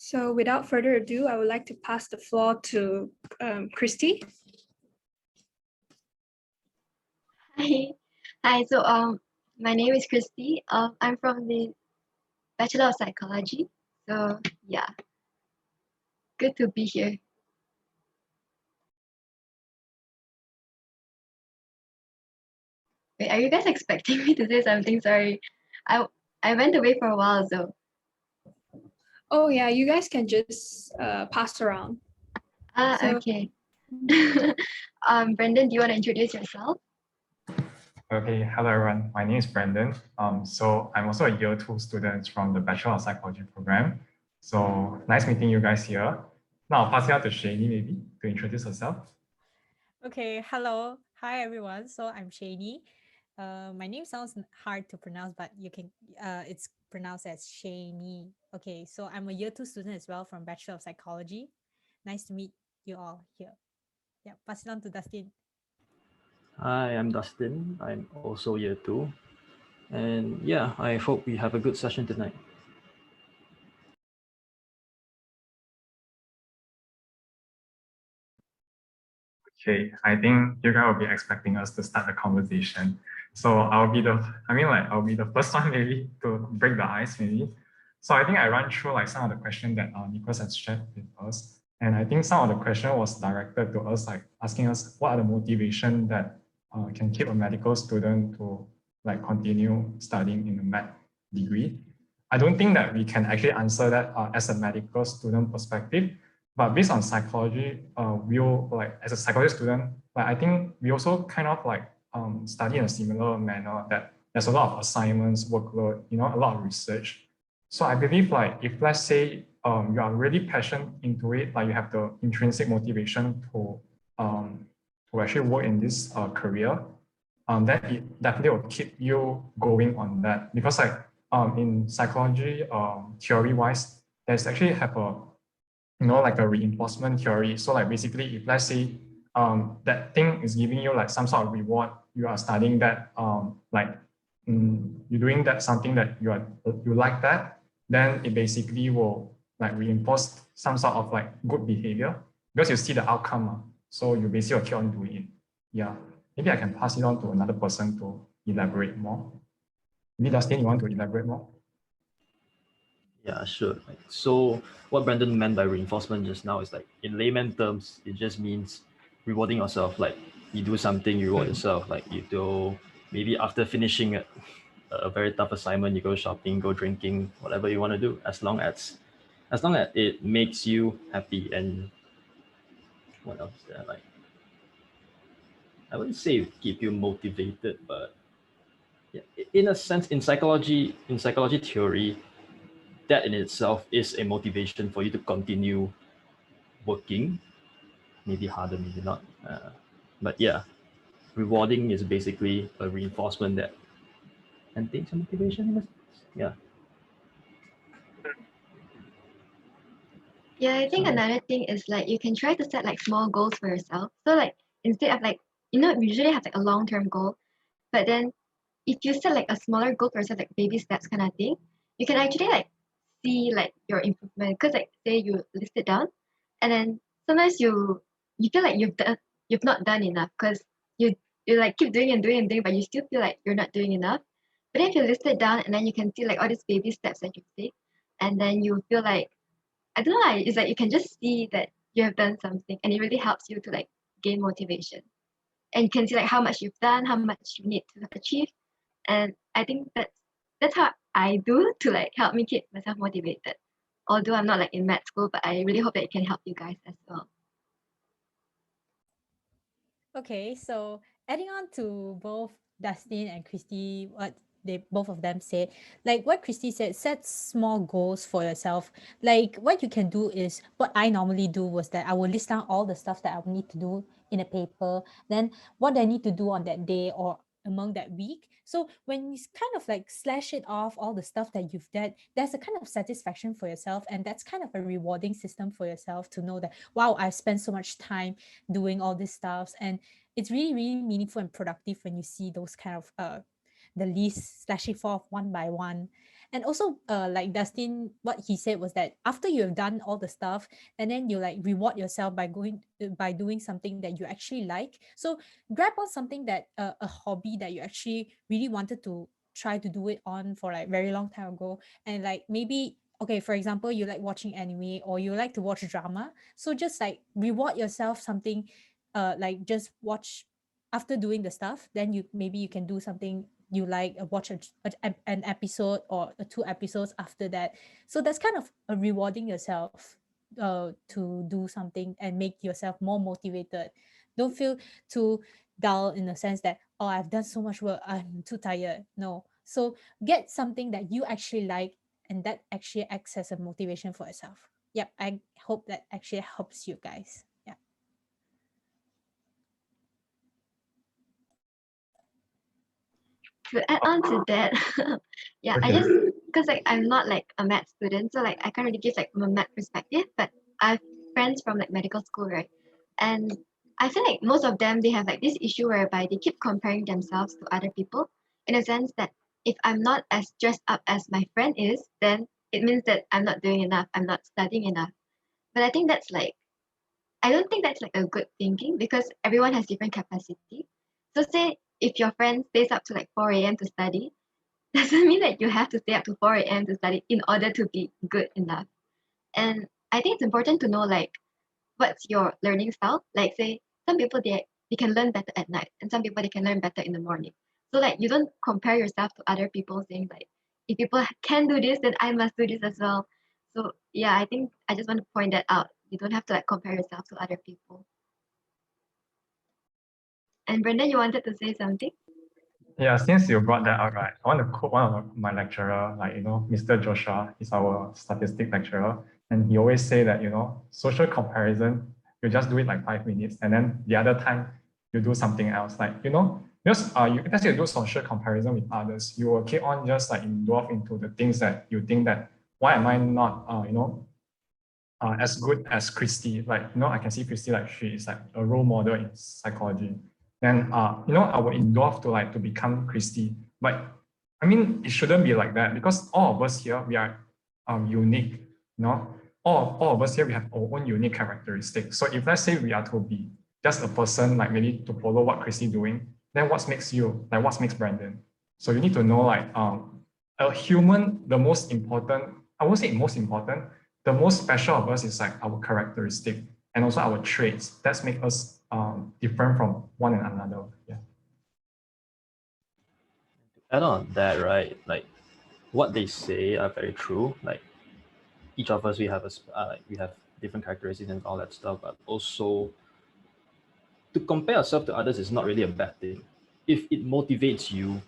So without further ado, I would like to pass the floor to Kristy. Hi. So my name is Kristy. I'm from the Bachelor of Psychology. So yeah, good to be here. Wait, are you guys expecting me to say something? Sorry, I went away for a while, so. Oh yeah, you guys can just pass around. Okay. Brendon, do you want to introduce yourself? Okay, hello everyone. My name is Brendon. So I'm also a year 2 student from the Bachelor of Psychology program. So nice meeting you guys here. Now I'll pass it out to Shaynae maybe to introduce herself. Okay, hello. Hi everyone. So I'm Shaynae. My name sounds hard to pronounce, but you can it's pronounced as Shaynae. Okay, so I'm a year 2 student as well from Bachelor of Psychology. Nice to meet you all here. Yeah, pass it on to Dustin. Hi, I'm Dustin. I'm also year 2. And yeah, I hope we have a good session tonight. Okay, I think you guys will be expecting us to start the conversation. So I'll be the first one maybe to break the ice maybe. So I think I run through like some of the questions that Nicholas has shared with us. And I think some of the question was directed to us, like asking us what are the motivation that can keep a medical student to like continue studying in a med degree. I don't think that we can actually answer that as a medical student perspective. But based on psychology, we'll like as a psychology student, like I think we also kind of like study in a similar manner that there's a lot of assignments, workload, a lot of research. So I believe like if let's say you are really passionate into it, like you have the intrinsic motivation to actually work in this career, then it definitely will keep you going on that. Because like in psychology, theory-wise, there's actually have a like a reinforcement theory. So like basically, if let's say that thing is giving you like some sort of reward, you are studying that, you're doing that something that you like that, then it basically will like reinforce some sort of like good behavior because you see the outcome. So you basically will keep on doing it. Yeah, maybe I can pass it on to another person to elaborate more. Maybe Dustin, you want to elaborate more? Yeah, sure. So what Brendon meant by reinforcement just now is like in layman terms, it just means rewarding yourself. Like you do something, you reward yourself. Like you do maybe after finishing a very tough assignment, you go shopping, go drinking, whatever you want to do, as long as it makes you happy. And what else is there? Like I wouldn't say keep you motivated, but yeah, in a sense, in psychology theory, that in itself is a motivation for you to continue working, maybe harder, maybe not. But yeah, rewarding is basically a reinforcement that maintains a motivation. Yeah. Yeah, I think another thing is like you can try to set like small goals for yourself. So like instead of like, we usually have like a long-term goal, but then if you set like a smaller goal for yourself, like baby steps kind of thing, you can actually like see like your improvement. Because like say you list it down, and then sometimes you feel like you've not done enough because you like keep doing and doing and doing, but you still feel like you're not doing enough. But then if you list it down and then you can see like all these baby steps that you take, and then you feel like I don't know, it's like you can just see that you have done something, and it really helps you to like gain motivation. And you can see like how much you've done, how much you need to achieve. And I think that's how I do to like help me keep myself motivated. Although I'm not like in med school, but I really hope that it can help you guys as well. Okay, so adding on to both Dustin and Kristy, what they both of them said, like what Kristy said, set small goals for yourself. Like what you can do is what I normally do was that I will list down all the stuff that I will need to do in a paper, then what I need to do on that day or among that week. So when you kind of like slash it off all the stuff that you've done, there's a kind of satisfaction for yourself, and that's kind of a rewarding system for yourself to know that wow, I've spent so much time doing all these stuffs, and it's really, really meaningful and productive when you see those kind of the list slashing forth one by one. And also like Dustin, what he said was that after you have done all the stuff, and then you like reward yourself by doing something that you actually like. So grab on something that a hobby that you actually really wanted to try to do it on for like very long time ago, and like maybe, okay, for example, you like watching anime or you like to watch drama, so just like reward yourself something, like just watch after doing the stuff, then you can do something you like, watch an episode or two episodes after that. So that's kind of rewarding yourself to do something and make yourself more motivated. Don't feel too dull in the sense that, oh, I've done so much work, I'm too tired. No. So get something that you actually like, and that actually acts as a motivation for yourself. Yep, I hope that actually helps you guys. Yeah. To add on to that, yeah, I Okay. just because like I'm not like a math student, so like I can't really give like from a math perspective, but I have friends from like medical school, right? And I feel like most of them they have like this issue whereby they keep comparing themselves to other people in a sense that if I'm not as dressed up as my friend is, then it means that I'm not doing enough, I'm not studying enough. But I think that's like I don't think that's like a good thinking because everyone has different capacity. So say if your friend stays up to like 4 a.m. to study, doesn't mean that you have to stay up to 4 a.m. to study in order to be good enough. And I think it's important to know like what's your learning style. Like say some people they can learn better at night and some people they can learn better in the morning. So like you don't compare yourself to other people saying like if people can do this then I must do this as well. So yeah, I think I just want to point that out. You don't have to like compare yourself to other people. And Brendon, you wanted to say something? Yeah, since you brought that up, right, I want to quote one of my lecturer, like, Mr. Joshua is our statistics lecturer. And he always say that, social comparison, you just do it like 5 minutes. And then the other time you do something else. Like, just let's say you do social comparison with others, you will keep on just like involved into the things that you think that, why am I not, as good as Kristy? Like, I can see Kristy, like she is like a role model in psychology. Then, I would involve to become Kristy. But I mean, it shouldn't be like that because all of us here, we are unique, all of us here, we have our own unique characteristics. So if let's say we are to be just a person, like maybe to follow what Kristy doing, then what makes you, like what makes Brendon? So you need to know like a human, the most important, I won't say most important, the most special of us is like our characteristic and also our traits that make us different from one another. Yeah. Add on that, right? Like what they say are very true. Like each of us, we have we have different characteristics and all that stuff. But also, to compare yourself to others is not really a bad thing. If it motivates you,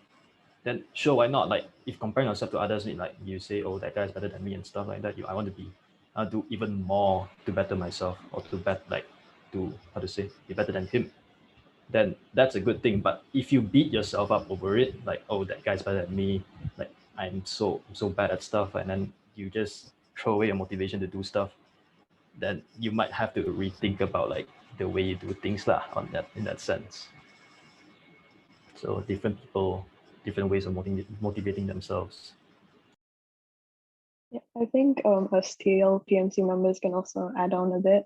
then sure, why not? Like if comparing yourself to others, like you say, oh, that guy's better than me and stuff like that. I want to be, I'll do even more to better myself or to how to say, be better than him. Then that's a good thing. But if you beat yourself up over it, like, oh, that guy's better than me, like I'm so bad at stuff, and then you just throw away your motivation to do stuff, then you might have to rethink about like the way you do things lah in that sense. So different people, different ways of motivating themselves. Yeah, I think as TLPMC members can also add on a bit.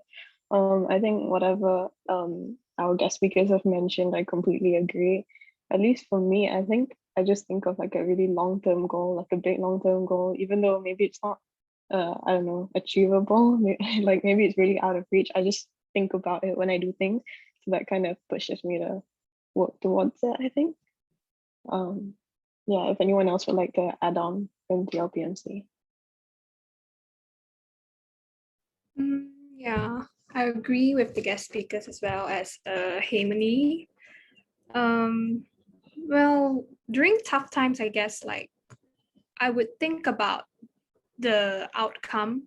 I think whatever our guest speakers have mentioned, I completely agree. At least for me, I think I just think of like a really long-term goal, like a big long-term goal, even though maybe it's not, I don't know, achievable. Like maybe it's really out of reach. I just think about it when I do things, so that kind of pushes me to work towards it, I think. Yeah, if anyone else would like to add on from TLPMC. Yeah, I agree with the guest speakers as well as Hemani. Well, during tough times, I guess like I would think about the outcome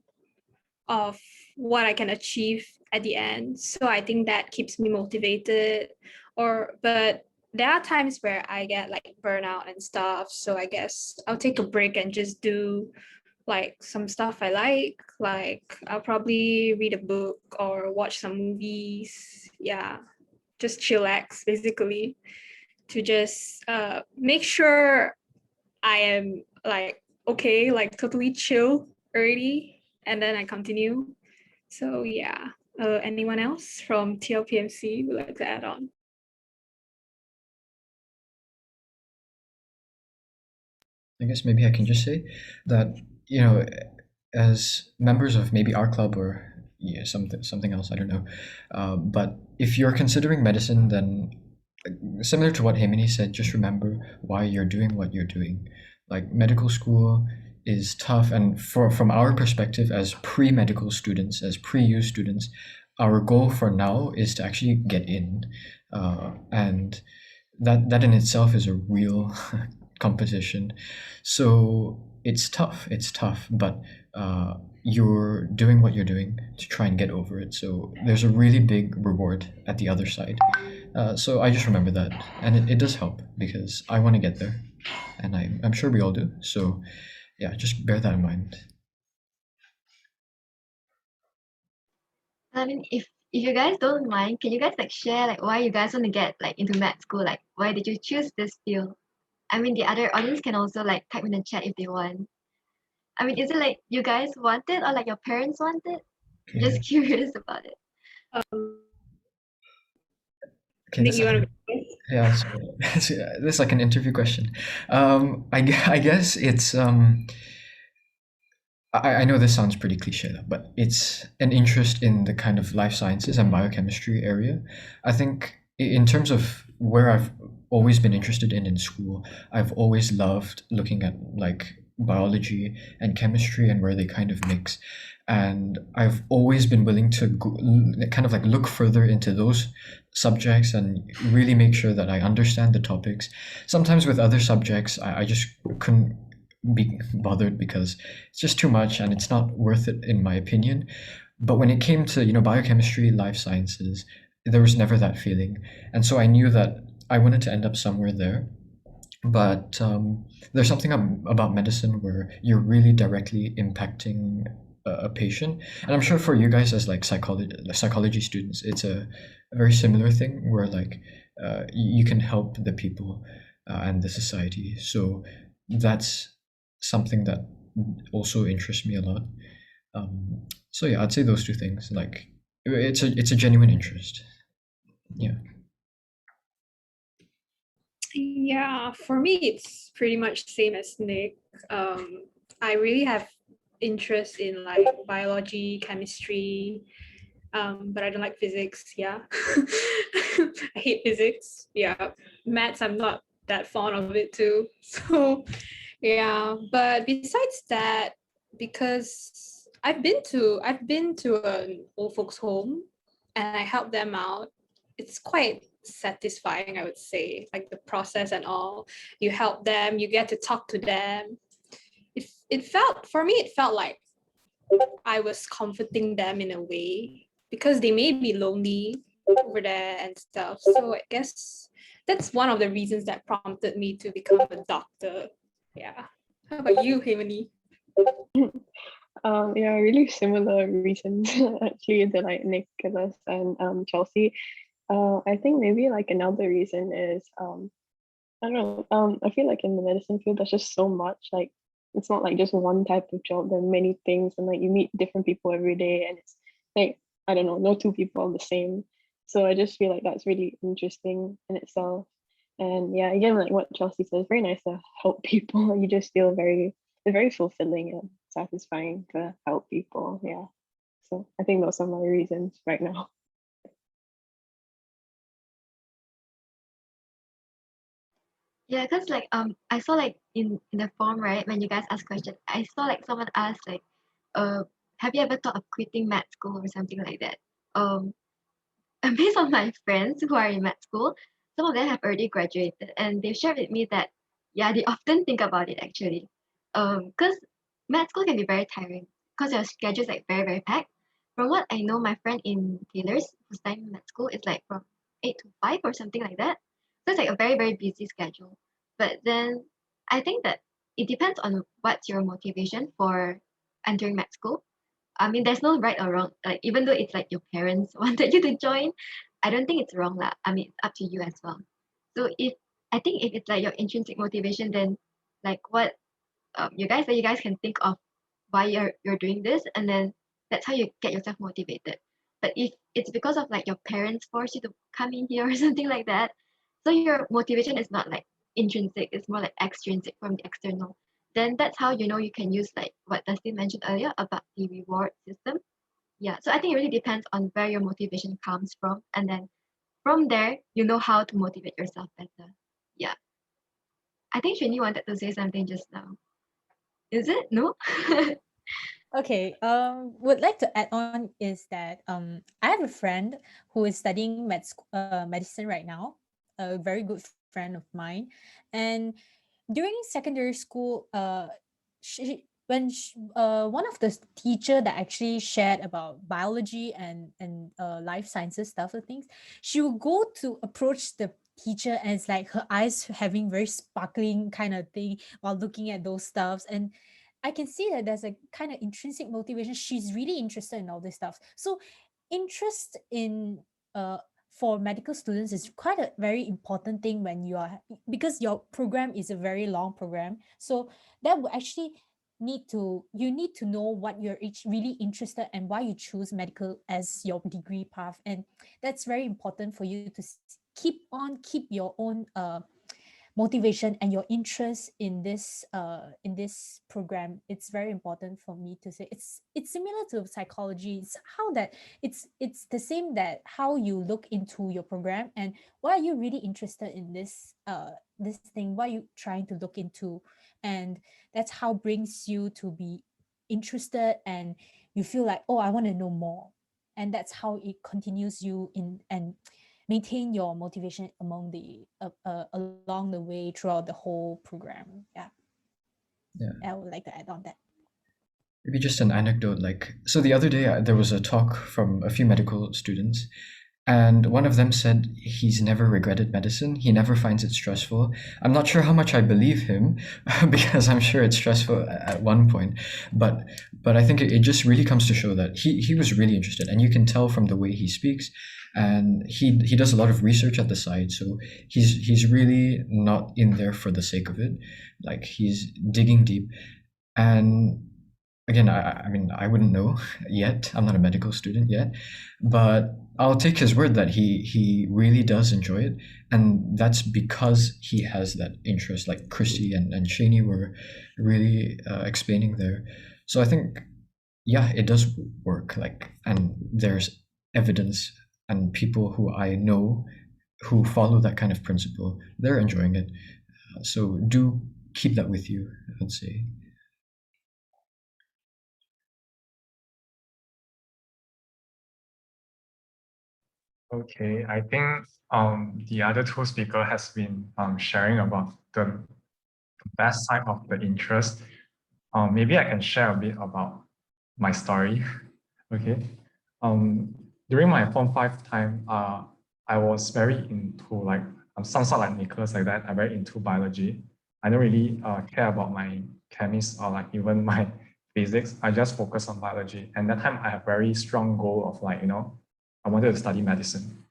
of what I can achieve at the end. So I think that keeps me motivated. But there are times where I get like burnout and stuff. So I guess I'll take a break and just do like some stuff I like I'll probably read a book or watch some movies. Yeah, just chillax basically to just make sure I am like okay, like totally chill already, and then I continue. So yeah. Anyone else from TLPMC would like to add on? I guess maybe I can just say that, you know, as members of maybe our club or something else, I don't know. But if you're considering medicine, then similar to what Hemani said, just remember why you're doing what you're doing. Like medical school is tough, and from our perspective as pre-medical students, as pre-U students, our goal for now is to actually get in, and that in itself is a real competition. So it's tough. It's tough, but you're doing what you're doing to try and get over it. So there's a really big reward at the other side. So I just remember that, and it does help because I want to get there, and I'm sure we all do. So yeah, just bear that in mind. I mean, if you guys don't mind, can you guys like share like why you guys want to get like into med school? Like why did you choose this field? I mean, the other audience can also like type in the chat if they want. I mean, is it like you guys want it or like your parents want it? Yeah. Just curious about it. Okay, Nick, you want to? yeah, so, this is like an interview question. I guess it's I know this sounds pretty cliche, but it's an interest in the kind of life sciences and biochemistry area. I think in terms of where I've always been interested in school, I've always loved looking at like biology and chemistry and where they kind of mix. And I've always been willing to kind of like look further into those subjects and really make sure that I understand the topics. Sometimes with other subjects, I just couldn't be bothered because it's just too much and it's not worth it in my opinion. But when it came to biochemistry, life sciences, there was never that feeling, and so I knew that I wanted to end up somewhere there. But there's something about medicine where you're really directly impacting a patient, and I'm sure for you guys as like psychology students, it's a very similar thing where like you can help the people and the society. So that's something that also interests me a lot. So yeah, I'd say those two things. Like it's a genuine interest. Yeah. Yeah, for me, it's pretty much the same as Nick. I really have interest in like biology, chemistry, but I don't like physics. Yeah, I hate physics. Yeah, maths, I'm not that fond of it too. So yeah, but besides that, because I've been to an old folks home and I help them out, it's quite satisfying, I would say, like the process and all. You help them, you get to talk to them. It felt, for me, it felt like I was comforting them in a way because they may be lonely over there and stuff. So I guess that's one of the reasons that prompted me to become a doctor. Yeah. How about you, Hemani? Yeah, really similar reasons actually to like Nicholas and Chelsie. I think maybe like another reason is I don't know, I feel like in the medicine field there's just so much, like it's not like just one type of job, there are many things, and like you meet different people every day, and it's like I don't know, no two people are the same. So I just feel like that's really interesting in itself. And yeah, again, like what Chelsie says, very nice to help people. You just feel very fulfilling and satisfying to help people. Yeah. So I think those are my reasons right now. Yeah, because like I saw like in the form, right, when you guys ask questions, I saw like someone asked like have you ever thought of quitting med school or something like that? And based on my friends who are in med school, some of them have already graduated and they've shared with me that yeah, they often think about it actually. Because med school can be very tiring because your schedule is like very, very packed. From what I know, my friend in Taylor's who's studying med school is like from 8 to 5 or something like that. So it's like a very, very busy schedule. But then I think that it depends on what's your motivation for entering med school. I mean, there's no right or wrong. Like, even though it's like your parents wanted you to join, I don't think it's wrong lah. I mean, it's up to you as well. So I think if it's like your intrinsic motivation, then like what you guys, so you guys can think of why you're doing this, and then that's how you get yourself motivated. But if it's because of like your parents force you to come in here or something like that, so your motivation is not like intrinsic, it's more like extrinsic from the external, then that's how you know you can use like what Dustin mentioned earlier about the reward system. Yeah, so I think it really depends on where your motivation comes from, and then from there you know how to motivate yourself better. Yeah, I think Shaynae wanted to say something just now. Is it? No? Okay, would like to add on is that I have a friend who is studying medicine right now, a very good friend of mine, and during secondary school, one of the teacher that actually shared about biology and life sciences stuff and things, she would go to approach the teacher and it's like her eyes having very sparkling kind of thing while looking at those stuffs, and I can see that there's a kind of intrinsic motivation. She's really interested in all this stuff. So interest in for medical students is quite a very important thing when you are, because your program is a very long program. So that will actually you need to know what you're really interested and why you choose medical as your degree path, and that's very important for you to keep your own motivation and your interest in this program. It's very important for me to say. It's similar to psychology. It's how that it's the same, that how you look into your program and why are you really interested in this thing, what are you trying to look into, and that's how brings you to be interested, and you feel like, oh, I want to know more, and that's how it continues you in and maintain your motivation along the way throughout the whole program. Yeah. I would like to add on that. Maybe just an anecdote. Like, so the other day there was a talk from a few medical students, and one of them said he's never regretted medicine. He never finds it stressful. I'm not sure how much I believe him because I'm sure it's stressful at one point. But I think it just really comes to show that he was really interested, and you can tell from the way he speaks. And he does a lot of research at the side, so he's really not in there for the sake of it. Like, he's digging deep. And again, I mean, I wouldn't know yet. I'm not a medical student yet, but I'll take his word that he really does enjoy it, and that's because he has that interest, like Kristy and Shaynae were really explaining there. So I think, yeah, it does work. Like, and there's evidence, and people who I know who follow that kind of principle, they're enjoying it. So do keep that with you, I'd say. Okay, I think the other two speaker has been sharing about the best side of the interest. Maybe I can share a bit about my story. Okay. During my Form 5 time, I was very into like some sort like Nicholas like that. I'm very into biology. I don't really care about my chemist or like even my physics. I just focus on biology. And that time I have very strong goal of like, I wanted to study medicine.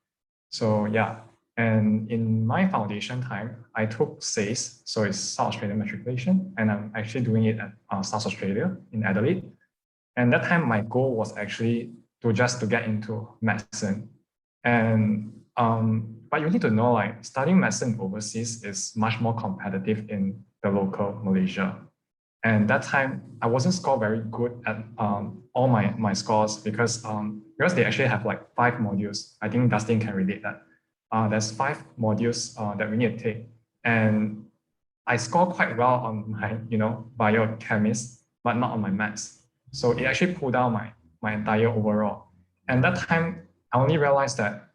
So yeah, and in my foundation time, I took SACE, so it's South Australian Matriculation, and I'm actually doing it at South Australia in Adelaide. And that time, my goal was actually to get into medicine. And but you need to know, like, studying medicine overseas is much more competitive in the local Malaysia. And that time, I wasn't score very good at all my scores because they actually have like 5 modules. I think Dustin can relate that. There's 5 modules that we need to take. And I scored quite well on my, biochemist, but not on my maths. So it actually pulled down my entire overall. And that time, I only realized that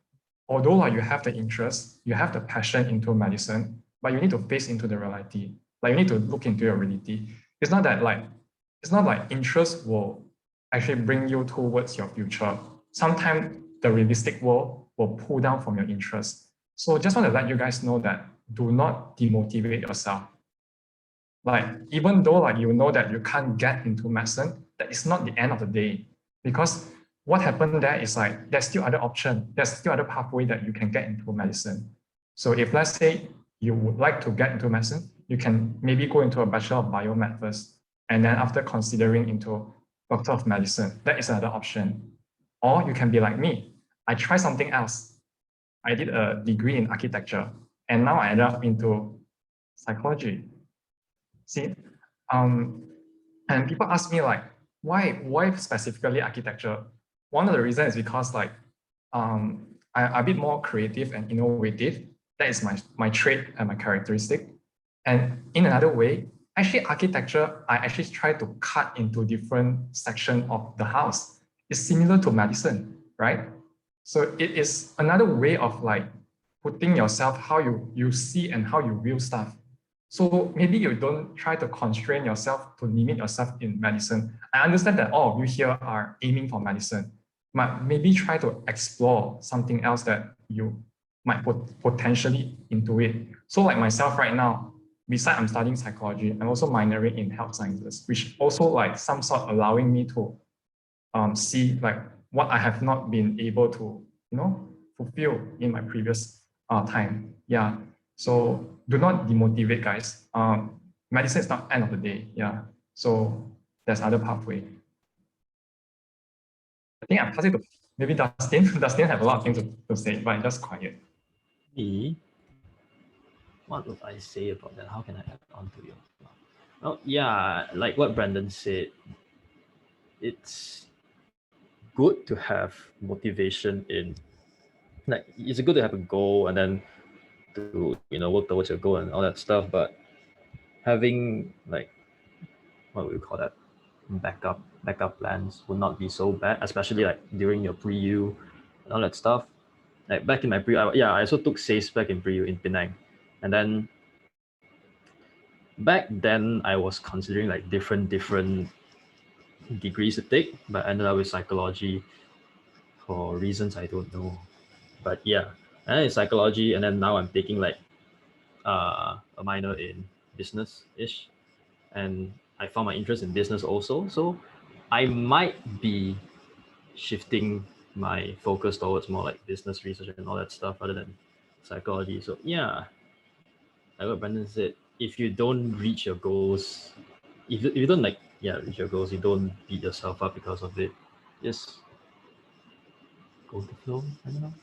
although like, you have the interest, you have the passion into medicine, but you need to face into the reality. Like you need to look into your reality. It's not like interest will actually bring you towards your future. Sometimes the realistic world will pull down from your interest. So just want to let you guys know that do not demotivate yourself. Like, even though like you know that you can't get into medicine, that is not the end of the day. Because what happened there is like there's still other option, there's still other pathway that you can get into medicine. So if let's say you would like to get into medicine, you can maybe go into a Bachelor of Biomed first, and then after considering into Doctor of Medicine, that is another option. Or you can be like me. I try something else. I did a degree in architecture, and now I ended up into psychology. See, and people ask me like, why specifically architecture? One of the reasons is because like, I'm a bit more creative and innovative. That is my trait and my characteristic. And in another way, actually architecture, I actually try to cut into different sections of the house. It's similar to medicine, right? So it is another way of like putting yourself, how you see and how you view stuff. So maybe you don't try to constrain yourself to limit yourself in medicine. I understand that all of you here are aiming for medicine, but maybe try to explore something else that you might put potentially into it. So like myself right now, besides I'm studying psychology, I'm also minoring in health sciences, which also like some sort allowing me to see like what I have not been able to, fulfill in my previous time. Yeah. So do not demotivate, guys. Medicine is not end of the day. Yeah. So there's other pathway. I think I'm passing to maybe Dustin. Dustin have a lot of things to say, but just quiet. Me? What would I say about that? How can I add on to your? Oh yeah, like what Brendon said, it's good to have motivation in, like it's good to have a goal and then to work towards your goal and all that stuff, but having like, what would you call that, backup plans would not be so bad, especially like during your pre-U and all that stuff. Like back in my I also took SACE back in pre-U in Penang, and then back then I was considering like different degrees to take, but I ended up with psychology for reasons I don't know. But yeah, and then in psychology, and then now I'm taking like a minor in business-ish, and I found my interest in business also. So I might be shifting my focus towards more like business research and all that stuff rather than psychology. So yeah, like what Brendon said, if you don't reach your goals, if you don't reach your goals, you don't beat yourself up because of it. Just go with the flow. I don't know.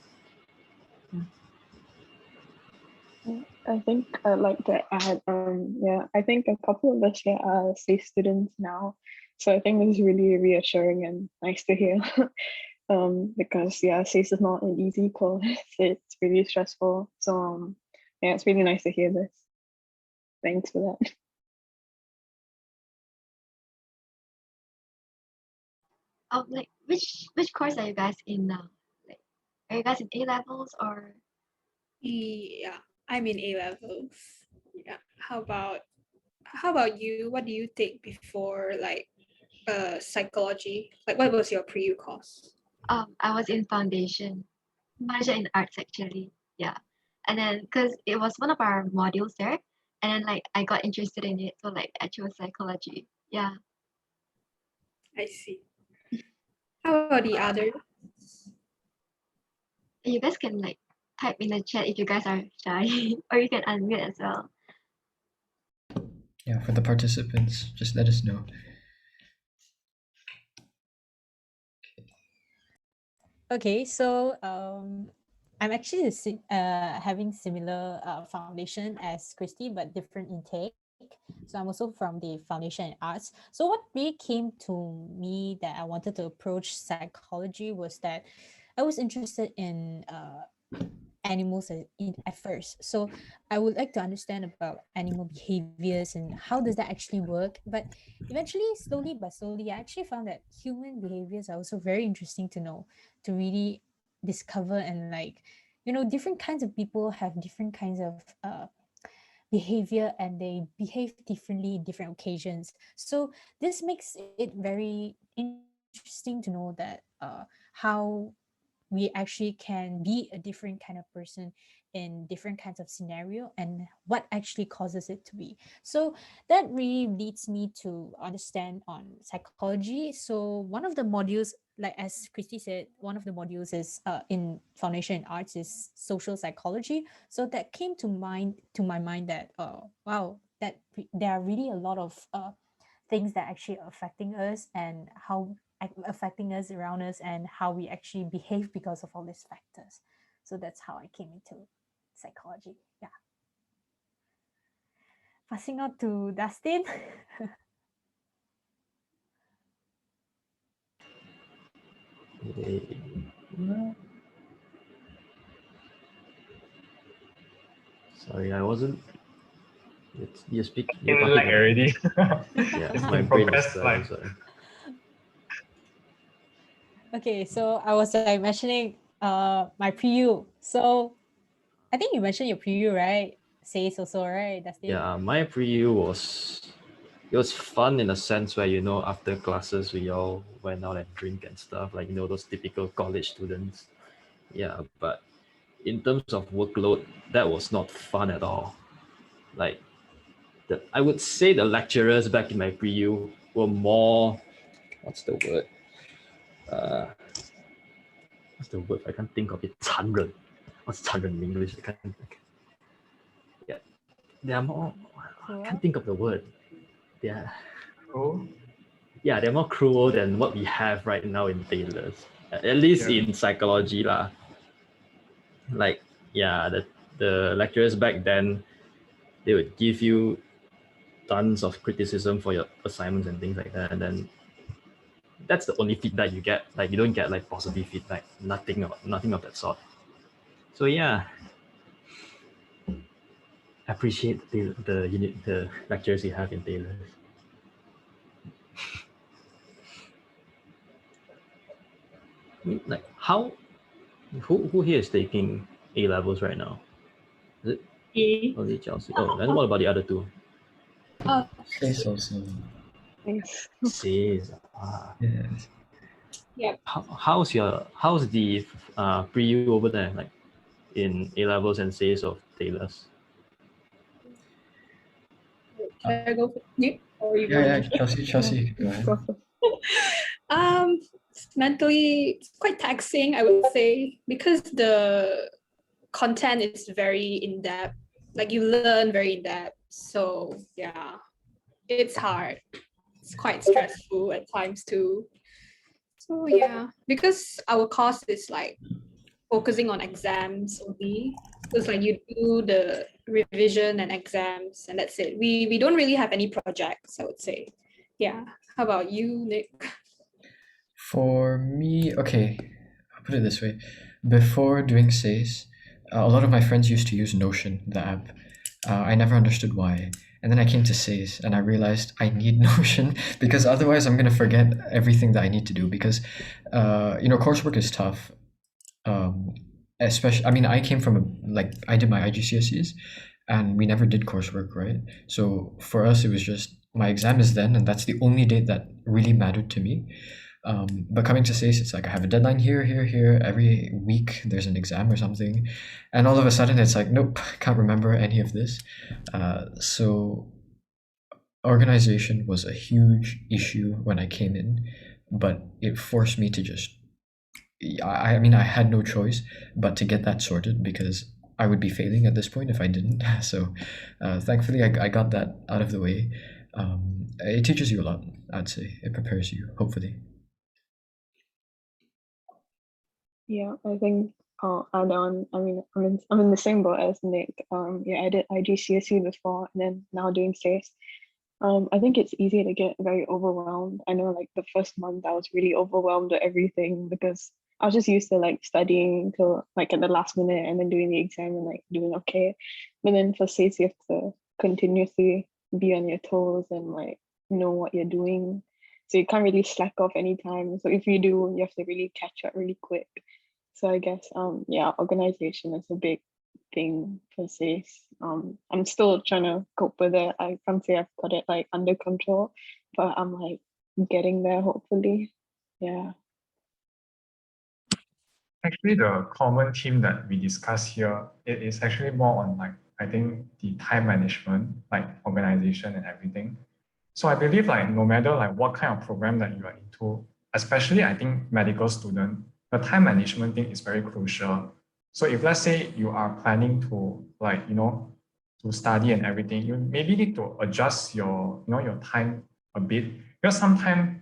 I think I'd like to add, I think a couple of us here are SACE students now. So I think it's really reassuring and nice to hear. Because SACE is not an easy course. It's really stressful. So it's really nice to hear this. Thanks for that. Like which course are you guys in now? Like, are you guys in A levels or? Yeah, I'm in A levels. Yeah. How about you? What do you take before like psychology? Like what was your pre-U course? I was in foundation in arts actually. Yeah, and then because it was one of our modules there, and then like I got interested in it, so like I chose psychology. Yeah. I see. How about the other? You guys can like type in the chat if you guys are shy, or you can unmute as well. Yeah, for the participants, just let us know. Okay, so I'm actually having similar foundation as Kristy, but different intake. So I'm also from the foundation in arts. So what really came to me that I wanted to approach psychology was that I was interested in animals at first. So I would like to understand about animal behaviors and how does that actually work. But eventually, slowly but slowly, I actually found that human behaviors are also very interesting to know, to really discover. And like, different kinds of people have different kinds of behavior, and they behave differently in different occasions. So this makes it very interesting to know that how we actually can be a different kind of person in different kinds of scenario, and what actually causes it to be. So that really leads me to understand on psychology. So one of the modules like as Kristy said, one of the modules is in Foundation in Arts is social psychology. So that came to my mind that wow, that there are really a lot of things that actually are affecting us and how affecting us around us and how we actually behave because of all these factors. So that's how I came into psychology. Yeah. Passing on to Dustin. Sorry, I wasn't. You speak. In You're lag talking. already. Yeah, It's my in brain is progress, dying. like Sorry. Okay, so I was like mentioning my pre-U. So I think you mentioned your pre-U, right? Says also, right, Dustin? Yeah, my pre-U was fun in a sense where, you know, after classes we all went out and drink and stuff, like, you know, those typical college students. Yeah, but in terms of workload, that was not fun at all. Like, I would say the lecturers back in my pre-U were more, what's the word? What's the word? I can't think of it. 残忍. What's 残忍 in English? I can't think. Yeah, they are more. I can't think of the word. Yeah. cool. Yeah, they're more cruel than what we have right now in tailors. At least Yeah. in psychology lah. Like, yeah, the lecturers back then, they would give you tons of criticism for your assignments and things like that, and then that's the only feedback you get. Like, you don't get like positive feedback, nothing of that sort. So yeah, appreciate the lectures you have in tailors. I mean, like, who here is taking A levels right now? Is it only Chelsie? Oh, and what about the other two? Says also. Nice. Says. Yes. Yep. How's the pre-U over there, like in A levels and Says of tailors? Should I go for you or you Yeah, go? Chelsie, go ahead. Go for- Mentally, it's quite taxing, I would say, because the content is very in depth. Like you learn very in depth. So yeah, it's hard. It's quite stressful at times too. So yeah, because our course is like focusing on exams only. So it's like you do the revision and exams, and that's it. We don't really have any projects, I would say. Yeah. How about you, Nick? For me, okay, I'll put it this way. Before doing SAYS, a lot of my friends used to use Notion, the app. I never understood why. And then I came to SAYS and I realized I need Notion because otherwise I'm going to forget everything that I need to do because, coursework is tough. Especially, I mean, I came from I did my IGCSEs and we never did coursework, right? So for us, it was just my exam is then, and that's the only date that really mattered to me. But coming to SACE, it's like I have a deadline here. Every week there's an exam or something. And all of a sudden it's like, nope, can't remember any of this. So organization was a huge issue when I came in, but it forced me to just, I mean, I had no choice but to get that sorted because I would be failing at this point if I didn't. So thankfully I got that out of the way. It teaches you a lot, I'd say. It prepares you, hopefully. Yeah, I think I'll add on. I mean, I'm in the same boat as Nick. Yeah, I did IGCSE before, and then now doing SACE. I think it's easy to get very overwhelmed. I know, like the first month, I was really overwhelmed with everything because I was just used to like studying till like at the last minute and then doing the exam and like doing okay. But then for SACE, you have to continuously be on your toes and like know what you're doing. So you can't really slack off anytime. So if you do, you have to really catch up really quick. So I guess yeah, organization is a big thing for SACE. I'm still trying to cope with it. I can't say I've got it like under control, but I'm like getting there hopefully. Yeah. Actually, the common theme that we discuss here, it is actually more on like, I think the time management, like organization and everything. So I believe like no matter like what kind of program that you are into, especially I think medical student, the time management thing is very crucial. So if let's say you are planning to to study and everything, you maybe need to adjust your your time a bit, because sometimes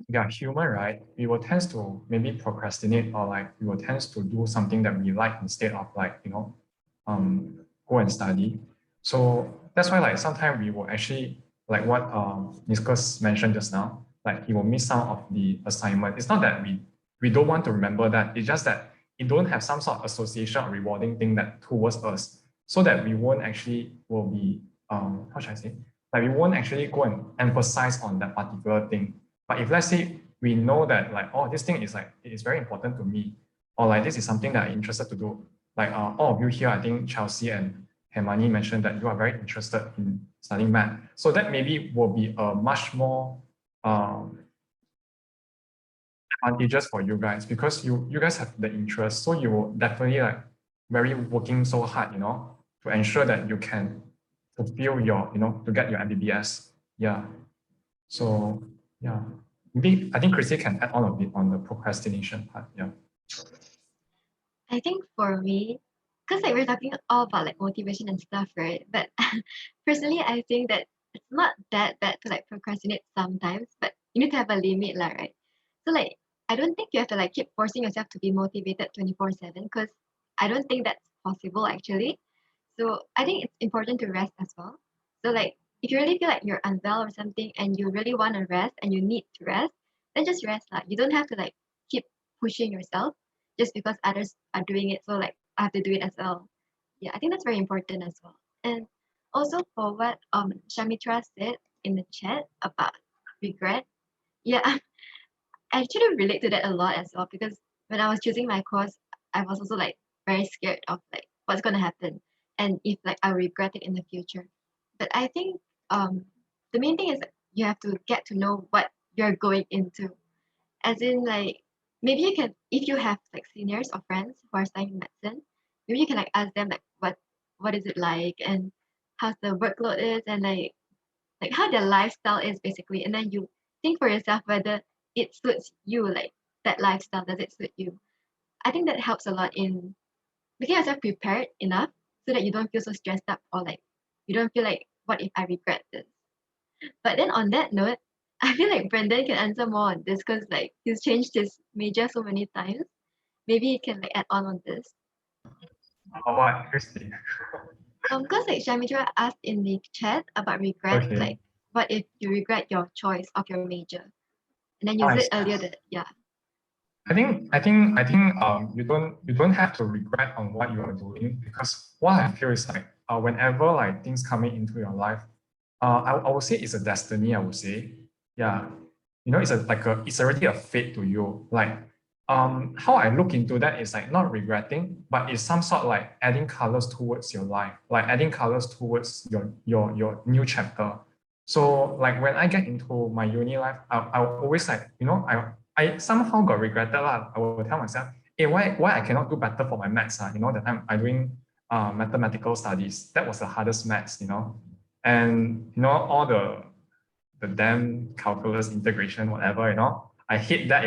we are human, right? We will tend to maybe procrastinate, or we will tend to do something that we like instead of go and study. So that's why sometimes we will actually, like what Nicholas mentioned just now, he will miss some of the assignment. It's not that we don't want to remember that, it's just that it don't have some sort of association or rewarding thing that towards us, so that we won't actually will be how should I say, we won't actually go and emphasize on that particular thing. But if let's say we know that oh, this thing is it is very important to me, or this is something that I'm interested to do, all of you here, I think Chelsie and Hemani mentioned that you are very interested in studying math. So that maybe will be a much more advantageous for you guys, because you guys have the interest. So you will definitely very working so hard, to ensure that you can fulfill your, to get your MBBS. Yeah. So yeah, maybe I think Kristy can add on a bit on the procrastination part. Yeah. I think for me, because we're talking all about motivation and stuff, right? But personally, I think that it's not that bad to procrastinate sometimes, but you need to have a limit, lah, right? So I don't think you have to keep forcing yourself to be motivated 24/7, because I don't think that's possible actually. So I think it's important to rest as well. So if you really feel like you're unwell or something and you really want to rest and you need to rest, then just rest, lah. You don't have to keep pushing yourself just because others are doing it. So I have to do it as well. Yeah, I think that's very important as well. And also for what Shamitra said in the chat about regret, yeah, I actually relate to that a lot as well, because when I was choosing my course, I was also very scared of what's gonna happen and if I regret it in the future. But I think the main thing is that you have to get to know what you're going into. As in maybe you can, if you have seniors or friends who are studying medicine, maybe you can ask them what is it like, and how's the workload is, and how their lifestyle is basically, and then you think for yourself whether it suits you, that lifestyle, does it suit you. I think that helps a lot in making yourself prepared enough so that you don't feel so stressed up, or you don't feel what if I regret this. But then on that note, I feel like Brendon can answer more on this, because he's changed his major so many times. Maybe he can add on this. What, Kristy? Because Shamitra asked in the chat about regret, Okay. what if you regret your choice of your major? And then you said earlier that I think you don't have to regret on what you are doing, because what I feel is whenever things coming into your life, I would say it's a destiny. I would say, yeah, it's already a fate to you. How I look into that is not regretting, but it's some sort adding colors towards your life, adding colors towards your new chapter. So when I get into my uni life, I always I somehow got regretted lah. I will tell myself, hey, why I cannot do better for my maths? That time I'm doing mathematical studies. That was the hardest maths, and all the damn calculus integration, whatever, I hate that,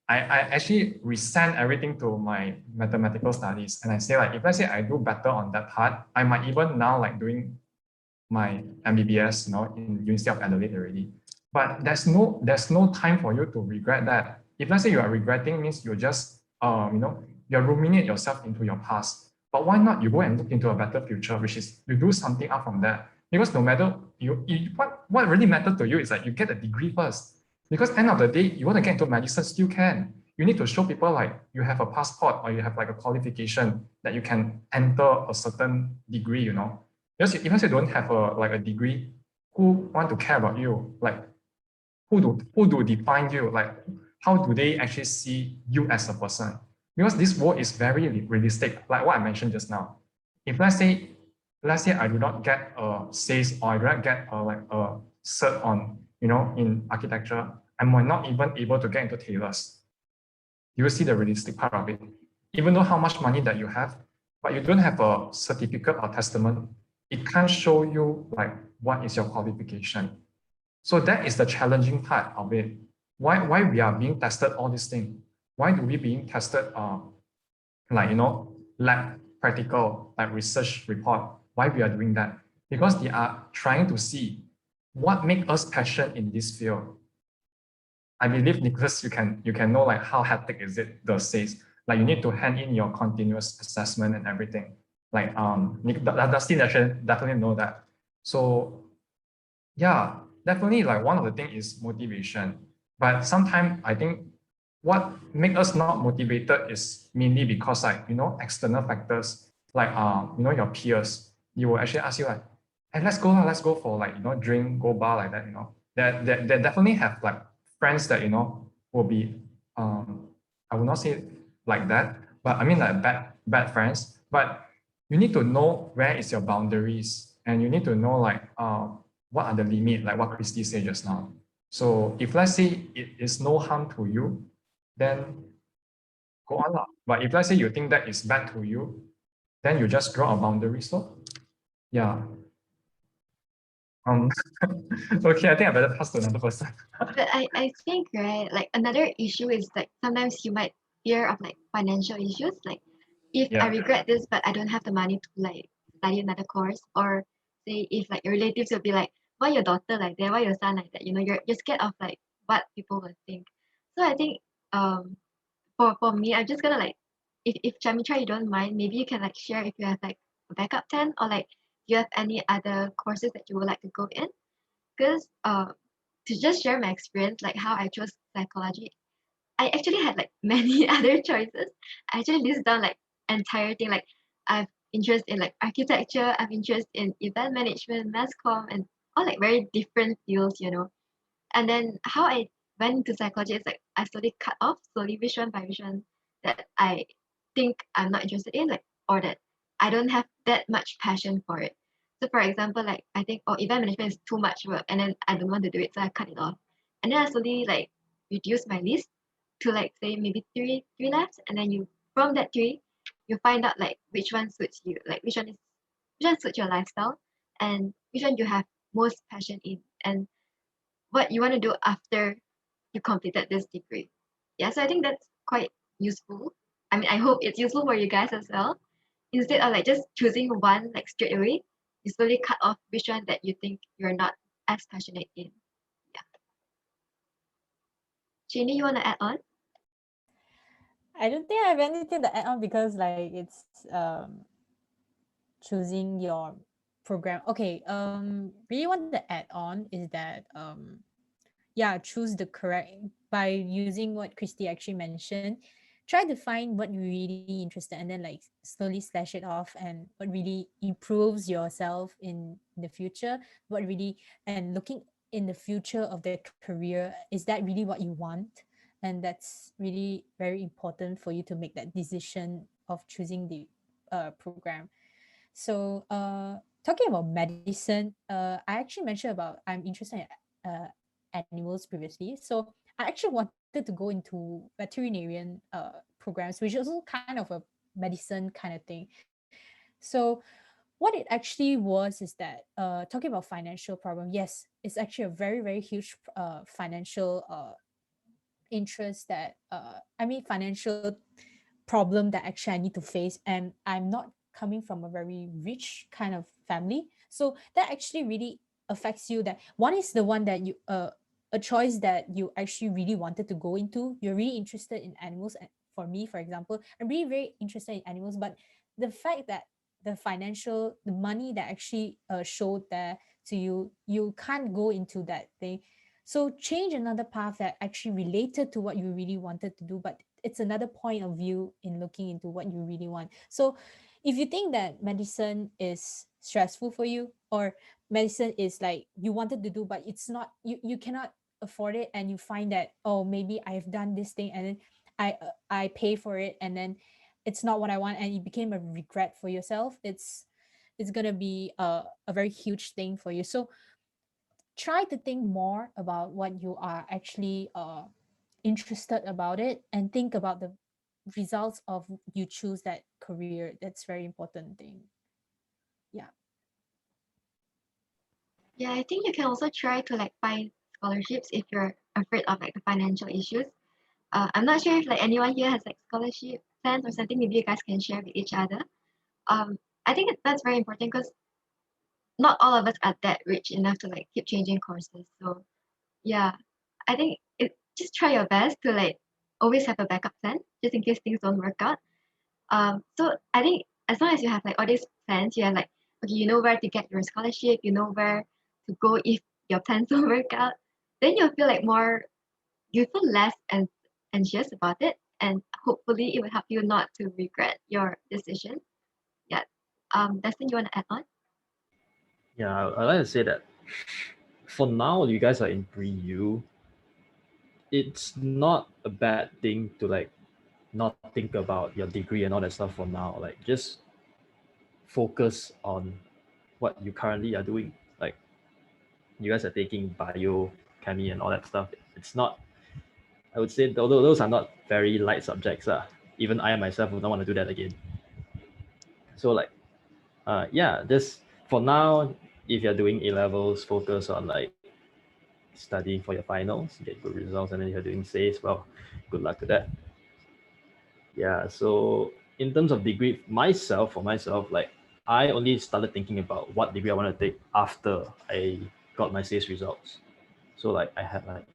I actually resent everything to my mathematical studies, and I say if let's say I do better on that part, I might even now doing my MBBS, in University of Adelaide already. But there's no time for you to regret that. If let's say you are regretting, means you're just you ruminate yourself into your past. But why not you go and look into a better future, which is you do something out from that? Because no matter what really matters to you is you get a degree first. Because end of the day, you want to get into medicine, still can. You need to show people you have a passport, or you have a qualification that you can enter a certain degree, Because even if you don't have a degree, who want to care about you? Who do define you? How do they actually see you as a person? Because this world is very realistic, like what I mentioned just now. If let's say I do not get a SACE, or I do not get a cert on in architecture, I might not even able to get into tailors. You will see the realistic part of it. Even though how much money that you have, but you don't have a certificate or testament, it can't show you what is your qualification. So that is the challenging part of it. Why we are being tested all these things? Why do we being tested like lab practical, like research report? Why we are doing that? Because they are trying to see what make us passionate in this field. I believe, Nicholas, you can know like how hectic is it those days. Like you need to hand in your continuous assessment and everything. Like Dustin actually definitely know that. So yeah, definitely like one of the things is motivation. But sometimes I think what make us not motivated is mainly because like external factors like your peers. You will actually ask you like, hey, let's go for like drink, go bar like that. That definitely have like friends that will be I will not say it like that, but I mean like bad friends. But you need to know where is your boundaries, and you need to know like what are the limit, like what Kristy said just now. So if let's say it is no harm to you, then go on. But if let's say you think that is bad to you, then you just draw a boundary. So yeah. Okay, I think I better pass to another person. But I think, right, like another issue is like sometimes you might fear of like financial issues. Like if I Yeah. regret this, but I don't have the money to like study another course, or say if like your relatives will be like, why your daughter like that? Why your son like that? You're scared of like what people will think. So I think for me, I'm just gonna like if Chamitra you don't mind, maybe you can like share if you have like a backup plan, or like you have any other courses that you would like to go in. Because to just share my experience, like how I chose psychology, I actually had like many other choices. I actually list down like entire thing. Like I've interest in like architecture, I've interest in event management, mass comm, and all like very different fields. And then how I went into psychology is like I slowly cut off slowly which one by which one that I think I'm not interested in, like, or that I don't have that much passion for it. So for example, like I think event management is too much work and then I don't want to do it, so I cut it off. And then I slowly like reduce my list to like say maybe three left, and then you from that three you find out like which one suits you, like which one suits your lifestyle and which one you have most passion in, and what you want to do after you completed this degree. Yeah, so I think that's quite useful. I mean, I hope it's useful for you guys as well. Instead of like just choosing one like straight away, you slowly cut off which one that you think you're not as passionate in. Yeah. Shaynae, you want to add on? I don't think I have anything to add on because like it's choosing your program. Okay, really want to add on is that yeah, choose the correct by using what Kristy actually mentioned. Try to find what you're really interested and then like slowly slash it off, and what really improves yourself in the future, what really, and looking in the future of the career, is that really what you want? And that's really very important for you to make that decision of choosing the program. So talking about medicine, I actually mentioned about I'm interested in animals previously. So I actually wanted to go into veterinarian programs, which is also kind of a medicine kind of thing. So what it actually was is that talking about financial problem, yes, it's actually a very, very huge financial interest that I mean financial problem that actually I need to face, and I'm not coming from a very rich kind of family, so that actually really affects you. That one is the one that you a choice that you actually really wanted to go into. You're really interested in animals, and for me, for example, I'm really very interested in animals, but the fact that the money that actually showed there to you, you can't go into that thing. So change another path that actually related to what you really wanted to do, but it's another point of view in looking into what you really want. So if you think that medicine is stressful for you, or medicine is like you wanted to do but it's not, you cannot afford it, and you find that, oh, maybe I've done this thing and then I pay for it and then it's not what I want, and it became a regret for yourself, it's gonna be a very huge thing for you. So try to think more about what you are actually interested about it, and think about the results of you choose that career. That's very important thing. Yeah. Yeah, I think you can also try to like find scholarships if you're afraid of like the financial issues. I'm not sure if like anyone here has like scholarship plans or something. Maybe you guys can share with each other. I think that's very important because not all of us are that rich enough to like keep changing courses. So yeah, I think just try your best to like always have a backup plan just in case things don't work out. So I think as long as you have like all these plans, you have like okay, you know where to get your scholarship, you know where to go if your plans don't work out, then you'll feel like you feel less anxious about it, and hopefully it will help you not to regret your decision. Yeah. Dustin, you want to add on? Yeah, I'd like to say that for now, you guys are in pre-U. It's not a bad thing to like not think about your degree and all that stuff for now. Like just focus on what you currently are doing. Like you guys are taking bio, chemistry, and all that stuff. It's not. I would say although those are not very light subjects. Even I myself would not want to do that again. So like, yeah, just for now, if you're doing A levels, focus on like studying for your finals, get good results, and then if you're doing SACE, well, good luck to that. Yeah, so in terms of degree, for myself, like I only started thinking about what degree I want to take after I got my SACE results. So like I had like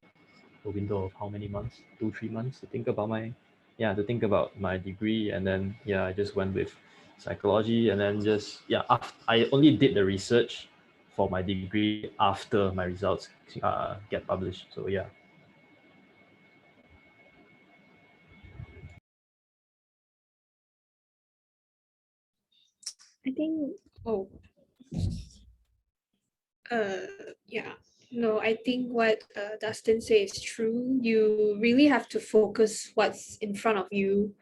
a window of how many months? 2-3 months to think about my degree, and then I just went with psychology, and then I only did the research for my degree after my results get published. So yeah. I think, yeah, no, I think what Dustin says is true. You really have to focus what's in front of you.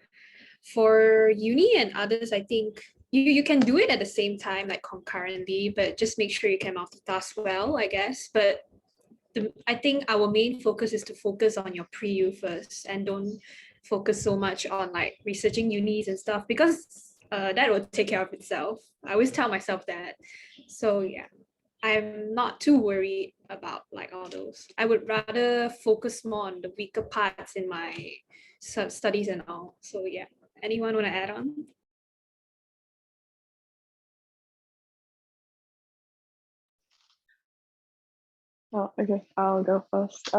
For uni and others, I think you can do it at the same time, like concurrently, but just make sure you can multitask well, I guess. But I think our main focus is to focus on your pre-U first and don't focus so much on like researching unis and stuff, because that will take care of itself. I always tell myself that. So yeah, I'm not too worried about like all those. I would rather focus more on the weaker parts in my studies and all. So yeah, anyone want to add on? Oh, okay, I'll go first.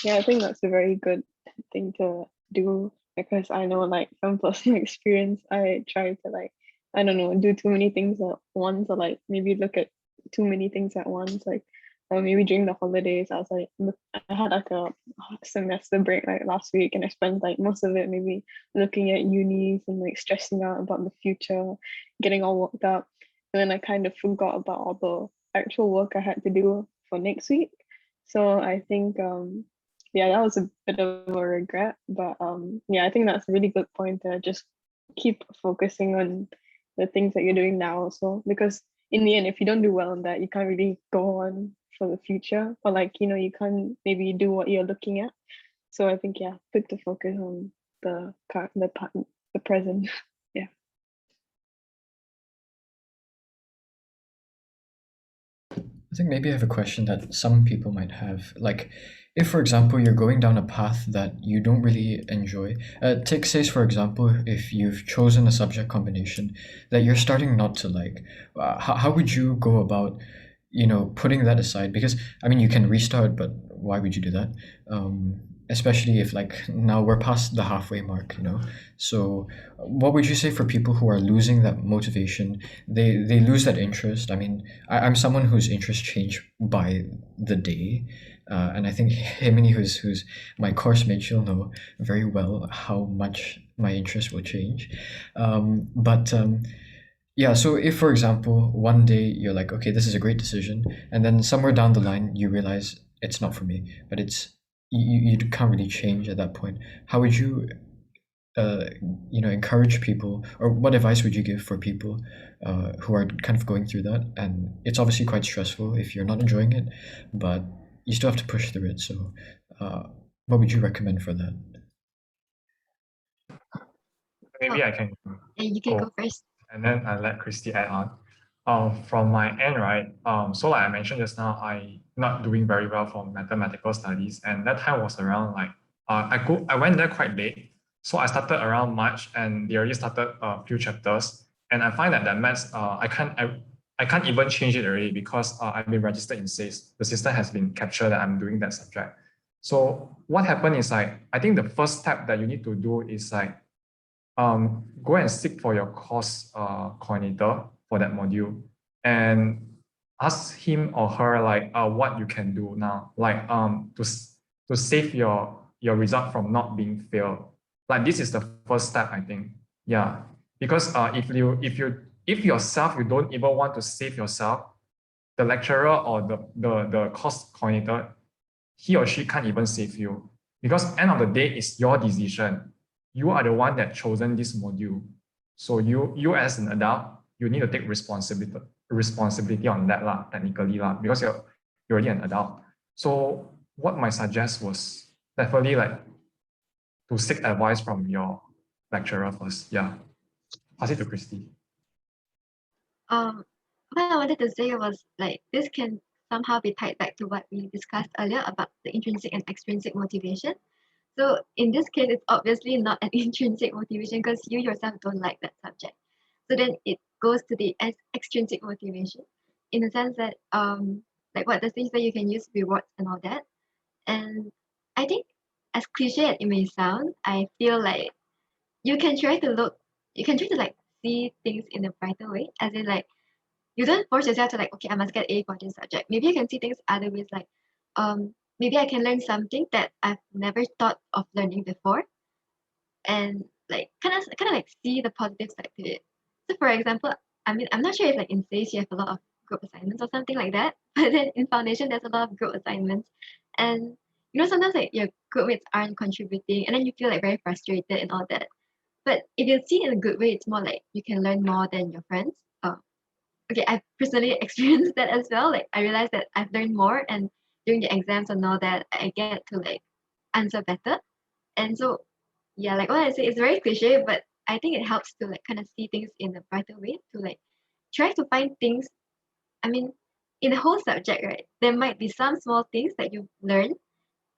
Yeah, I think that's a very good thing to do because I know, like, from personal experience, I try to like, I don't know, do too many things at once, or like maybe look at too many things at once. Like, maybe during the holidays, I was like, I had like a semester break like last week, and I spent like most of it maybe looking at unis and like stressing out about the future, getting all worked up, and then I kind of forgot about all the actual work I had to do for next week. So I think yeah, that was a bit of a regret, but yeah, I think that's a really good point to just keep focusing on the things that you're doing now also, because in the end, if you don't do well on that, you can't really go on for the future, or like, you know, you can't maybe do what you're looking at. So I think, yeah, put the focus on the present. Yeah. I think maybe I have a question that some people might have. Like, if, for example, you're going down a path that you don't really enjoy, take, say, for example, if you've chosen a subject combination that you're starting not to like, how would you go about, putting that aside? Because, I mean, you can restart, but why would you do that? Especially if, like, now we're past the halfway mark, So, what would you say for people who are losing that motivation? They lose that interest. I mean, I'm someone whose interests change by the day, and I think Hemani, who's my course mate, she'll know very well how much my interest will change. Yeah, so if, for example, one day you're like, okay, this is a great decision, and then somewhere down the line you realize it's not for me, but you can't really change at that point. How would you encourage people, or what advice would you give for people who are kind of going through that? And it's obviously quite stressful if you're not enjoying it, but you still have to push through it. So what would you recommend for that? Maybe I can And you can go, go first. and then I let Kristy add on. From my end, right? So like I mentioned just now, I not doing very well for mathematical studies, and that time was around like I went there quite late, so I started around March, and they already started a few chapters, and I find that maths I can't even change it already because I've been registered in SACE. The system has been captured that I'm doing that subject. So what happened is like I think the first step that you need to do is like go and seek for your course coordinator for that module and ask him or her like what you can do now, like to save your result from not being failed. Like this is the first step, I think. Yeah, because if yourself you don't even want to save yourself, the lecturer or the course coordinator, he or she can't even save you, because end of the day it's your decision. You are the one that chosen this module, so you as an adult, you need to take responsibility on that lah, technically lah, because you're already an adult. So what my suggest was definitely like to seek advice from your lecturer first. Yeah, pass it to Kristy. What I wanted to say was like this can somehow be tied back to what we discussed earlier about the intrinsic and extrinsic motivation. So in this case, it's obviously not an intrinsic motivation because you yourself don't like that subject. So then it goes to the extrinsic motivation in the sense that like what the things that you can use rewards and all that. And I think as cliche as it may sound, I feel like you can try to like see things in a brighter way, as in like you don't force yourself to like, okay, I must get A for this subject. Maybe you can see things other ways, like maybe I can learn something that I've never thought of learning before, and like kind of like see the positive side to it. So for example, I mean, I'm not sure if like in SACE you have a lot of group assignments or something like that, but then in foundation there's a lot of group assignments, and sometimes like your groupmates aren't contributing, and then you feel like very frustrated and all that. But if you see it in a good way, it's more like you can learn more than your friends. Okay, I've personally experienced that as well. Like I realized that I've learned more, and during the exams and all that, I get to like answer better. And so yeah, like what I say, it's very cliche, but I think it helps to like kind of see things in a brighter way, to like try to find things. I mean, in the whole subject, right, there might be some small things that you learn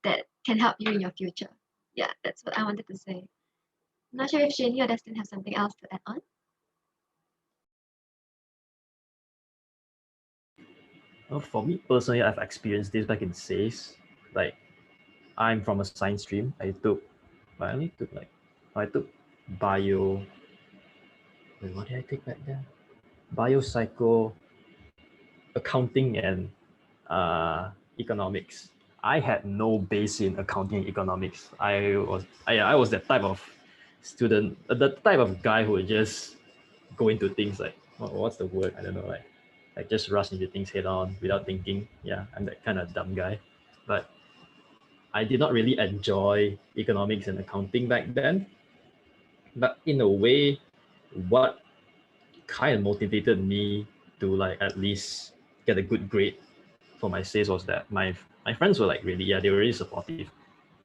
that can help you in your future. Yeah, that's what I wanted to say. I'm not sure if Shaynae or Dustin have something else to add on. Well, for me personally, I've experienced this back in SACE. Like, I'm from a science stream. I took bio. Wait, what did I take back then? Bio, psycho, accounting, and economics. I had no base in accounting and economics. I was that type of student, the type of guy who would just go into things like, what's the word? I don't know, like just rush into things head on without thinking. Yeah, I'm that kind of dumb guy. But I did not really enjoy economics and accounting back then. But in a way, what kind of motivated me to like at least get a good grade for my SACE was that my friends were like they were really supportive.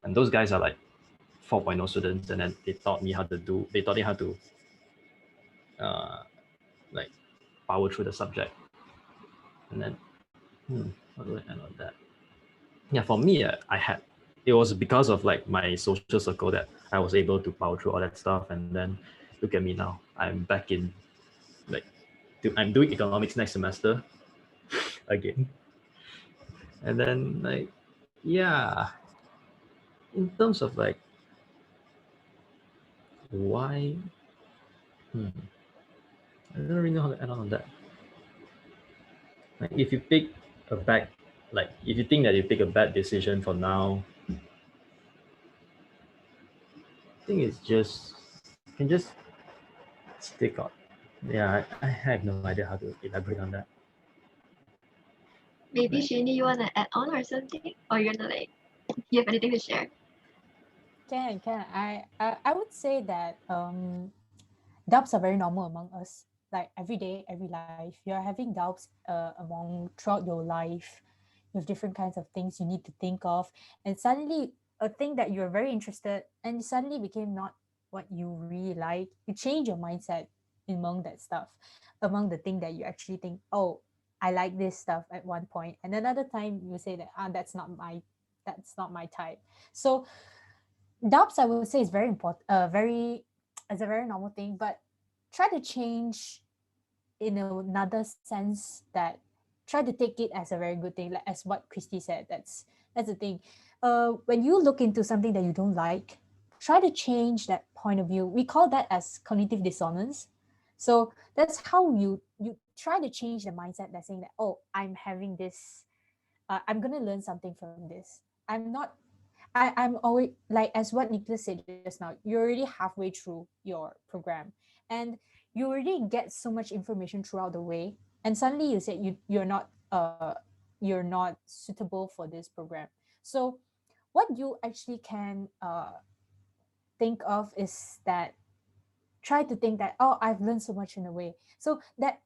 And those guys are like 4.0 students, and then they taught me how to like power through the subject. And then what do I add on that? Yeah, for me, it was because of like my social circle that I was able to power through all that stuff. And then look at me now. I'm back in I'm doing economics next semester again. And then like, yeah, in terms of like why, I don't really know how to add on that. Like if you pick a bad, like if you think that you pick a bad decision for now, I think it's just, you can just stick on. Yeah, I have no idea how to elaborate on that. Maybe Shaynae, you wanna add on or something, or you're not like, you have anything to share? Can I would say that doubts are very normal among us. Like every day, every life, you're having doubts among throughout your life, with different kinds of things you need to think of, and suddenly a thing that you're very interested and suddenly became not what you really like. You change your mindset among that stuff, among the thing that you actually think, oh, I like this stuff at one point, and another time you say that that's not my type. So doubts, I would say, is very important, it's a very normal thing, but try to change in another sense, that try to take it as a very good thing, like as what Kristy said. That's the thing. When you look into something that you don't like, try to change that point of view. We call that as cognitive dissonance. So that's how you try to change the mindset, that's saying that, oh, I'm having this, I'm gonna learn something from this. I'm always, like as what Nicholas said just now, you're already halfway through your program, and you already get so much information throughout the way, and suddenly you said you're not suitable for this program. So what you actually can think of is that, try to think that, oh, I've learned so much in a way, so that,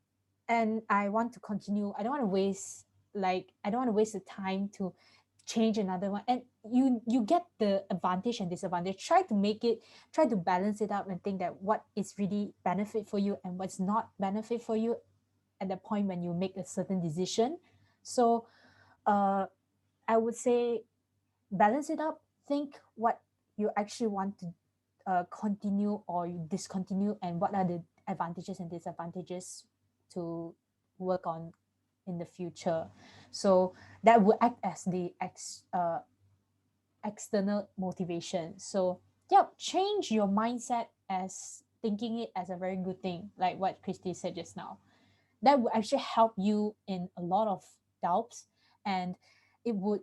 and I want to continue. I don't want to waste the time to change another one. And you get the advantage and disadvantage. Try to balance it out and think that what is really benefit for you and what's not benefit for you at the point when you make a certain decision. So I would say, balance it up, think what you actually want to continue or you discontinue, and what are the advantages and disadvantages to work on in the future. So that would act as the external motivation. So yeah, change your mindset as thinking it as a very good thing, like what Kristy said just now. That would actually help you in a lot of doubts, and it would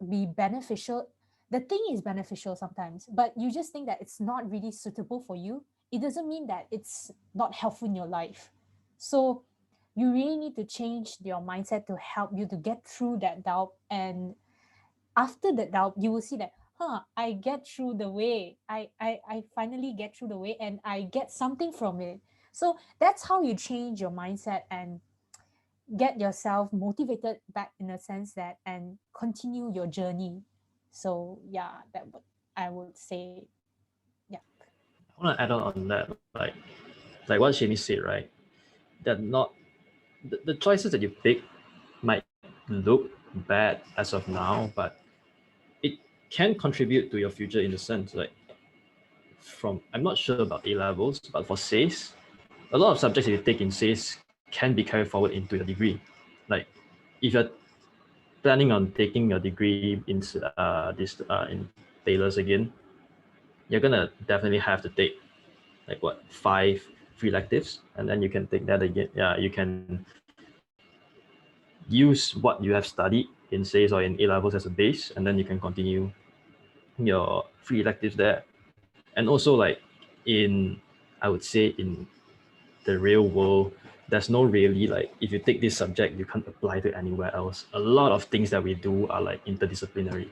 be beneficial. The thing is beneficial sometimes, but you just think that it's not really suitable for you. It doesn't mean that it's not helpful in your life. So you really need to change your mindset to help you to get through that doubt. And after that doubt, you will see that, I get through the way. I finally get through the way, and I get something from it. So that's how you change your mindset and get yourself motivated back, in a sense that, and continue your journey. So yeah, that would, I would say, yeah. I want to add on that, like what Shaynae said, right? That not the choices that you pick might look bad as of now, but it can contribute to your future in the sense, like, from, I'm not sure about A levels, but for SACE, a lot of subjects that you take in SACE can be carried forward into your degree. Like, if you're planning on taking your degree in in Taylor's again, you're gonna definitely have to take, like, what, 5 free electives, and then you can take that again. Yeah, you can use what you have studied in SACE or in A levels as a base, and then you can continue your free electives there. And also, like, I would say, in the real world, there's no really, like, if you take this subject, you can't apply to anywhere else. A lot of things that we do are like interdisciplinary.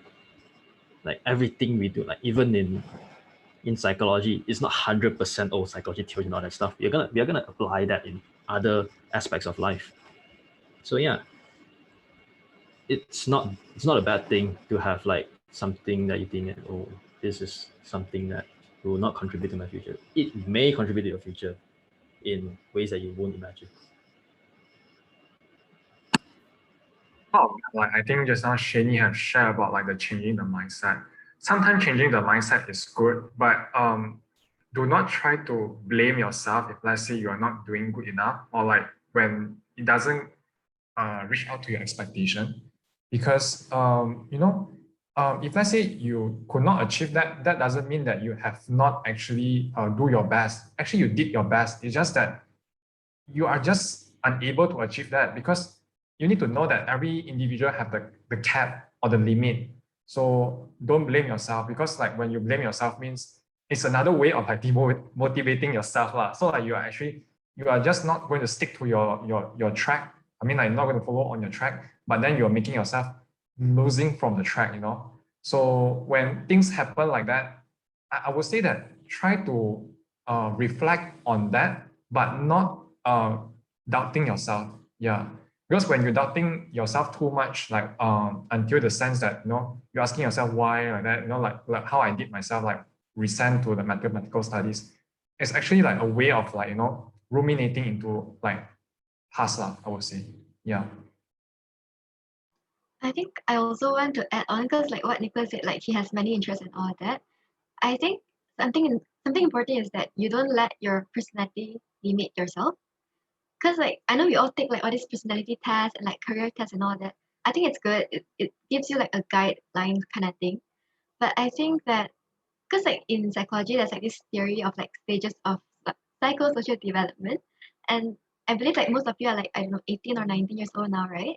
Like, everything we do, like, even in psychology, it's not 100% psychology theory and all that stuff. We are gonna apply that in other aspects of life. So yeah, it's not a bad thing to have, like, something that you think, oh, this is something that will not contribute to my future. It may contribute to your future in ways that you won't imagine. Oh, like I think just now Shaynae have shared about like the changing the mindset. Sometimes changing the mindset is good, but do not try to blame yourself if, let's say, you are not doing good enough, or like when it doesn't reach out to your expectation. Because if, let's say, you could not achieve that, that doesn't mean that you have not actually do your best. Actually, you did your best. It's just that you are just unable to achieve that, because you need to know that every individual have the cap or the limit. So don't blame yourself, because like when you blame yourself means it's another way of like demotivating yourself lah. So like you are just not going to stick to your track. I mean, like, not going to follow on your track, but then you're making yourself losing from the track, So when things happen like that, I would say that try to reflect on that, but not doubting yourself. Yeah. Because when you're doubting yourself too much, like until the sense that, you're asking yourself why, like that, like how I did myself, like resent to the mathematical studies, it's actually like a way of, like, ruminating into like past, I would say. Yeah. I think I also want to add on because like what Nicholas said, like he has many interests and all that. I think something important is that you don't let your personality limit yourself. Because like I know we all take like all these personality tests and like career tests and all that. I think it's good. It gives you like a guideline kind of thing. But I think that because like in psychology there's like this theory of like stages of psychosocial development. And I believe like most of you are like, I don't know, 18 or 19 years old now, right?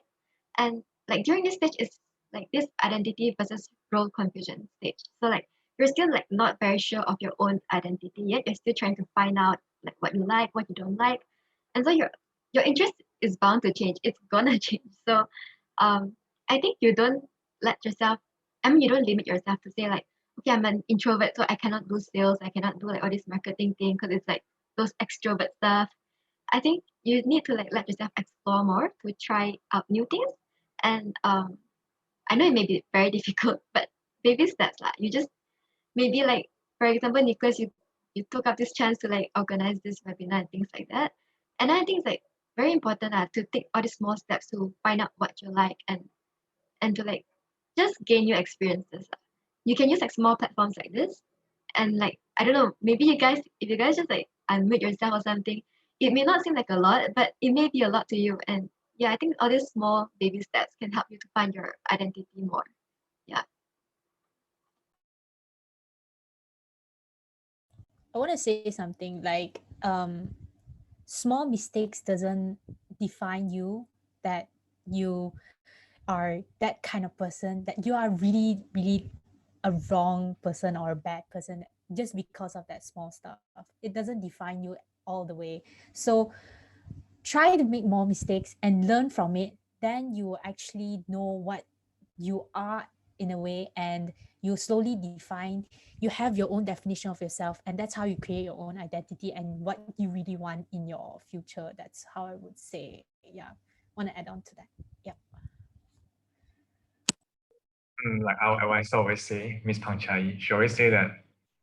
And like during this stage is like this identity versus role confusion stage. So like you're still like not very sure of your own identity yet. You're still trying to find out like what you don't like. And so your interest is bound to change. It's gonna change. So I think you don't let yourself, I mean you don't limit yourself to say like, okay, I'm an introvert, so I cannot do sales, I cannot do like all this marketing thing because it's like those extrovert stuff. I think you need to like let yourself explore more to try out new things. And I know it may be very difficult, but baby steps lah. You just maybe like for example, Nicholas, you took up this chance to like organize this webinar and things like that. And I think it's like very important to take all these small steps to find out what you like and to like just gain new experiences. You can use like small platforms like this. And like I don't know, maybe you guys if you guys just like unmute yourself or something, it may not seem like a lot, but it may be a lot to you. And yeah, I think all these small baby steps can help you to find your identity more. Yeah. I want to say something like small mistakes doesn't define you, that you are that kind of person, that you are really really a wrong person or a bad person just because of that small stuff. It doesn't define you all the way. So try to make more mistakes and learn from it, then you will actually know what you are in a way, and you slowly define, you have your own definition of yourself, and that's how you create your own identity and what you really want in your future. That's how I would say. Yeah, want to add on to that. Yeah. Like our advisor always say, Miss Pangchai, she always say that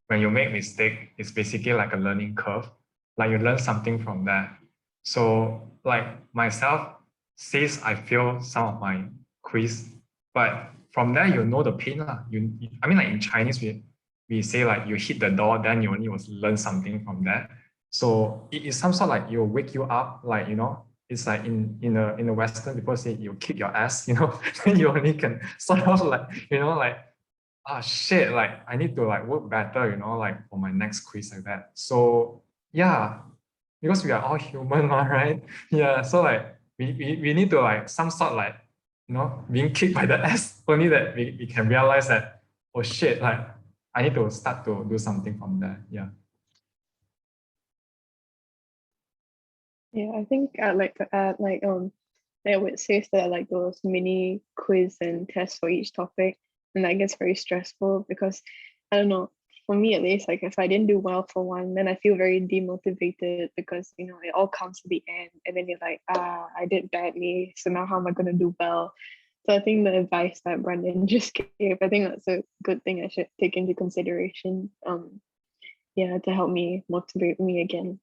when you make mistake, it's basically like a learning curve. Like you learn something from that. So like myself, says I fail some of my quiz, but from there you know the pain lah. I mean like in Chinese we say like you hit the door, then you only was learn something from that. So it is some sort like it will wake you up, like it's like in the Western people say you kick your ass, then you only can sort of like, like, ah shit, like I need to like work better, like for my next quiz like that. So yeah, because we are all human, right? Yeah, so like we need to like some sort like, being kicked by the ass, only that we can realize that, oh shit, like I need to start to do something from there. Yeah. Yeah, I think I'd like to add like I would say that like those mini quiz and tests for each topic, and that gets very stressful because I don't know, for me at least, like if I didn't do well for one, then I feel very demotivated because it all comes to the end and then you're like, I did badly, so now how am I gonna do well? So I think the advice that Brendon just gave, I think that's a good thing I should take into consideration. Yeah, to help me motivate me again.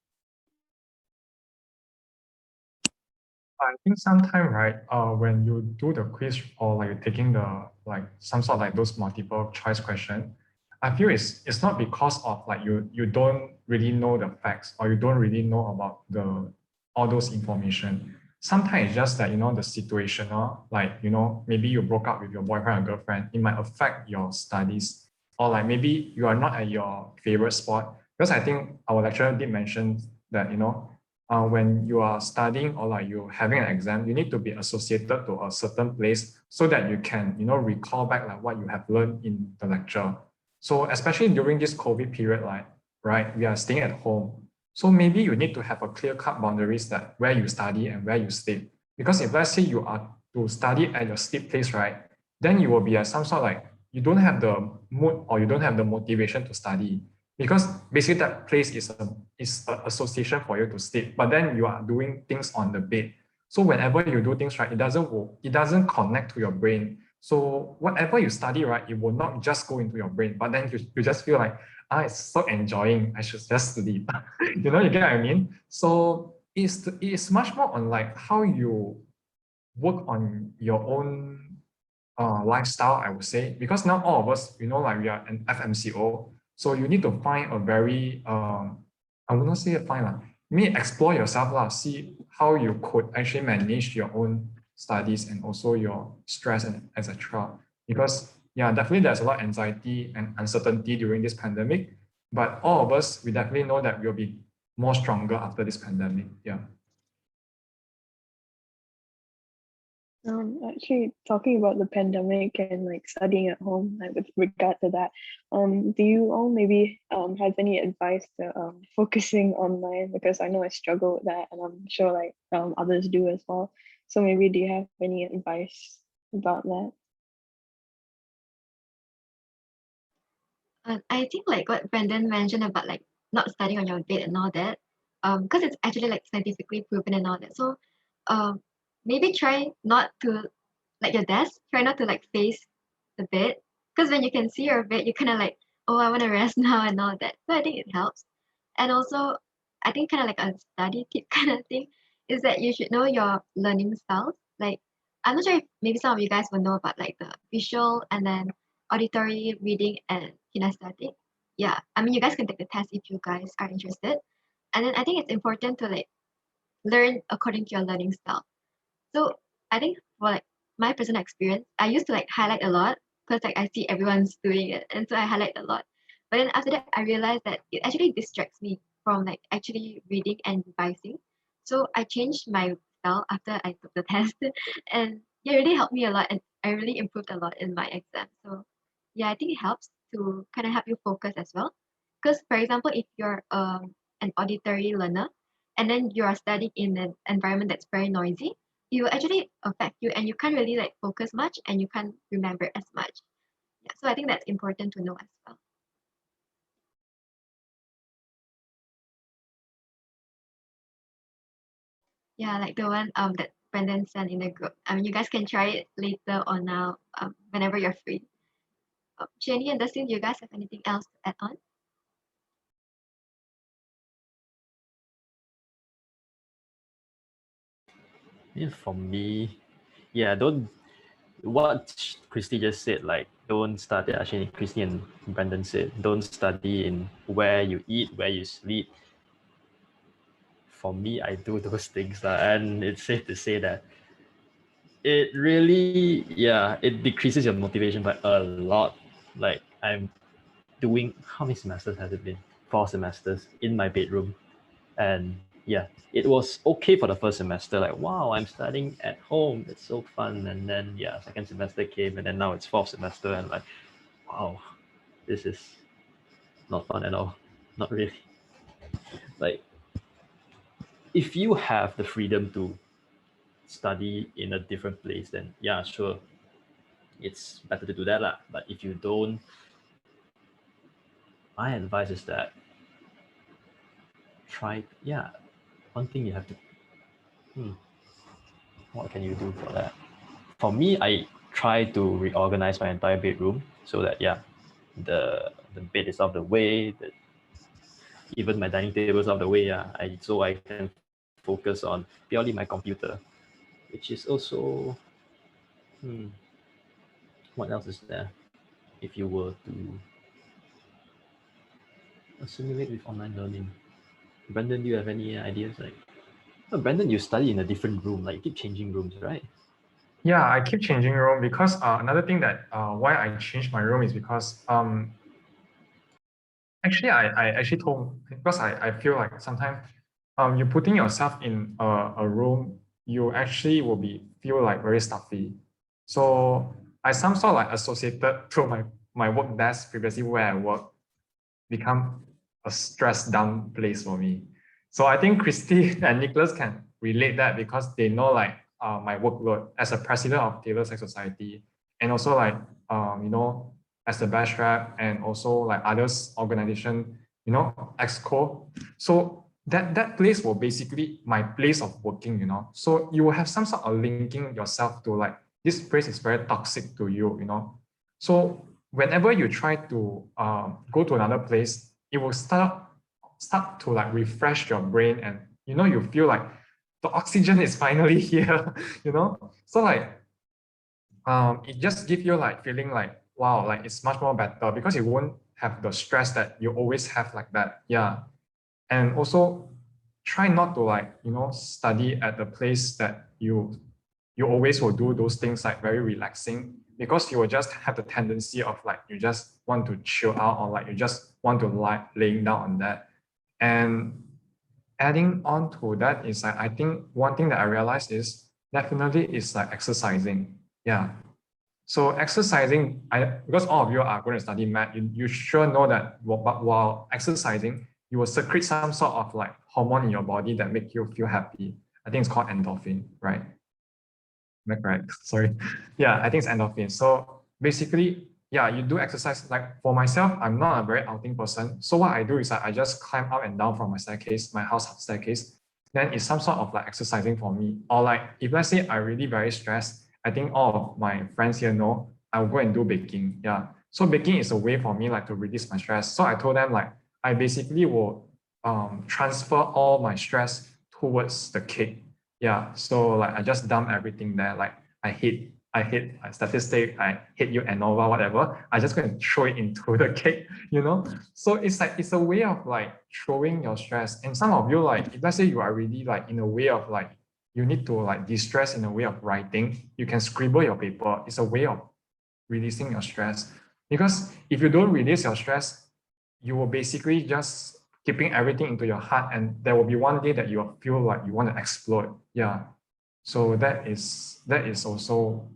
I think sometimes, right, when you do the quiz or like you're taking the like some sort of like those multiple choice question, I feel it's not because of like you don't really know the facts or you don't really know about all those information. Sometimes it's just that the situational, like maybe you broke up with your boyfriend or girlfriend, it might affect your studies, or like maybe you are not at your favorite spot. Because I think our lecturer did mention that when you are studying or like you're having an exam, you need to be associated to a certain place so that you can, recall back like what you have learned in the lecture. So especially during this COVID period, like, right, we are staying at home. So maybe you need to have a clear-cut boundaries that where you study and where you sleep. Because if let's say you are to study at your sleep place, right, then you will be at some sort of like, you don't have the mood or you don't have the motivation to study. Because basically that place is an association for you to sleep, but then you are doing things on the bed. So whenever you do things, right, it doesn't connect to your brain. So whatever you study, right, it will not just go into your brain, but then you just feel like, it's so enjoying, I should just sleep. You get what I mean? So it's much more on like how you work on your own lifestyle, I would say, because now all of us, you know, like we are an FMCO, so you need to find a very, I would not say find, you may explore yourself, see how you could actually manage your own studies and also your stress and etc. Because yeah, definitely there's a lot of anxiety and uncertainty during this pandemic, but all of us, we definitely know that we'll be more stronger after this pandemic. Yeah. Actually, talking about the pandemic and like studying at home, like with regard to that, do you all maybe have any advice to focusing online? Because I know I struggle with that, and I'm sure like others do as well. So maybe do you have any advice about that? I think like what Brendon mentioned about like not studying on your bed and all that, because it's actually like scientifically proven and all that. So, maybe try not to like your desk. Try not to like face the bed, because when you can see your bed, you kind of like, oh, I want to rest now and all that. So I think it helps. And also, I think kind of like a study tip kind of thing is that you should know your learning styles. Like, I'm not sure if maybe some of you guys will know about like the visual and then auditory, reading, and kinesthetic. Yeah, I mean, you guys can take the test if you guys are interested. And then I think it's important to like learn according to your learning style. So I think for like my personal experience, I used to like highlight a lot because like I see everyone's doing it, and so I highlight a lot. But then after that, I realized that it actually distracts me from like actually reading and revising. So I changed my style after I took the test, and it really helped me a lot, and I really improved a lot in my exam. So yeah, I think it helps to kind of help you focus as well. Because for example, if you're an auditory learner, and then you are studying in an environment that's very noisy, it will actually affect you and you can't really like focus much and you can't remember as much. Yeah, so I think that's important to know as well. Yeah, like the one that Brendon sent in the group. I mean, you guys can try it later or now, whenever you're free. Shaynae and Dustin, do you guys have anything else to add on? Yeah, for me, yeah, don't what Kristy just said, like don't study. Actually, Kristy and Brendon said, don't study in where you eat, where you sleep. For me, I do those things, and it's safe to say that it really, yeah, it decreases your motivation by a lot. Like I'm doing, how many semesters has it been? 4 semesters in my bedroom, and yeah, it was okay for the first semester. Like, wow, I'm studying at home. It's so fun. And then yeah, second semester came, and then now it's 4th semester, and like, wow, this is not fun at all. Not really. Like, if you have the freedom to study in a different place, then yeah, sure, it's better to do that lah. But if you don't, my advice is that try. Yeah, one thing you have to. What can you do for that? For me, I try to reorganize my entire bedroom so that yeah, the bed is out of the way. Even my dining table is out of the way. Yeah, so I can focus on purely my computer, which is also. What else is there? If you were to assimilate with online learning, Brendon, do you have any ideas? Like, oh, Brendon, you study in a different room. Like, you keep changing rooms, right? Yeah, I keep changing room because another thing that why I changed my room is because actually I actually told, because I feel like sometimes you're putting yourself in a room, you actually will be feel like very stuffy. So I some sort of like associated to my work desk previously where I work become a stressed down place for me. So I think Kristy and Nicholas can relate that because they know like my workload as a president of Taylor Psych Society, and also like you know, as the best rep, and also like others organization, you know, exco. So that place will basically my place of working, you know. So you will have some sort of linking yourself to like this place is very toxic to you, you know. So whenever you try to go to another place, it will start to like refresh your brain, and you know, you feel like the oxygen is finally here, you know? So like, it just gives you like feeling like, wow, like it's much more better because you won't have the stress that you always have like that. Yeah. And also try not to like, you know, study at the place that you always will do those things like very relaxing, because you will just have the tendency of like, you just want to chill out, or like you just want to lie laying down on that. And adding on to that is like, I think one thing that I realized is definitely is like exercising. Yeah. So exercising, because all of you are going to study math, you sure know that while exercising, you will secrete some sort of like hormone in your body that make you feel happy. I think it's called endorphin, right? Am I correct? Sorry. Yeah, I think it's endorphin. So basically, yeah, you do exercise. Like for myself, I'm not a very outing person. So what I do is I just climb up and down from my staircase, my house staircase. Then it's some sort of like exercising for me. Or like if let's say I'm really very stressed, I think all of my friends here know I'll go and do baking. Yeah. So baking is a way for me like to release my stress. So I told them like I basically will transfer all my stress towards the cake. Yeah. So like I just dump everything there. Like I hate statistics, I hate you ANOVA, whatever. I just going to throw it into the cake, you know? So it's like, it's a way of like throwing your stress. And some of you, like, if let's say you are really like in a way of like, you need to like de-stress in a way of writing, you can scribble your paper. It's a way of releasing your stress. Because if you don't release your stress, you will basically just keeping everything into your heart, and there will be one day that you will feel like you want to explode. Yeah. So that is also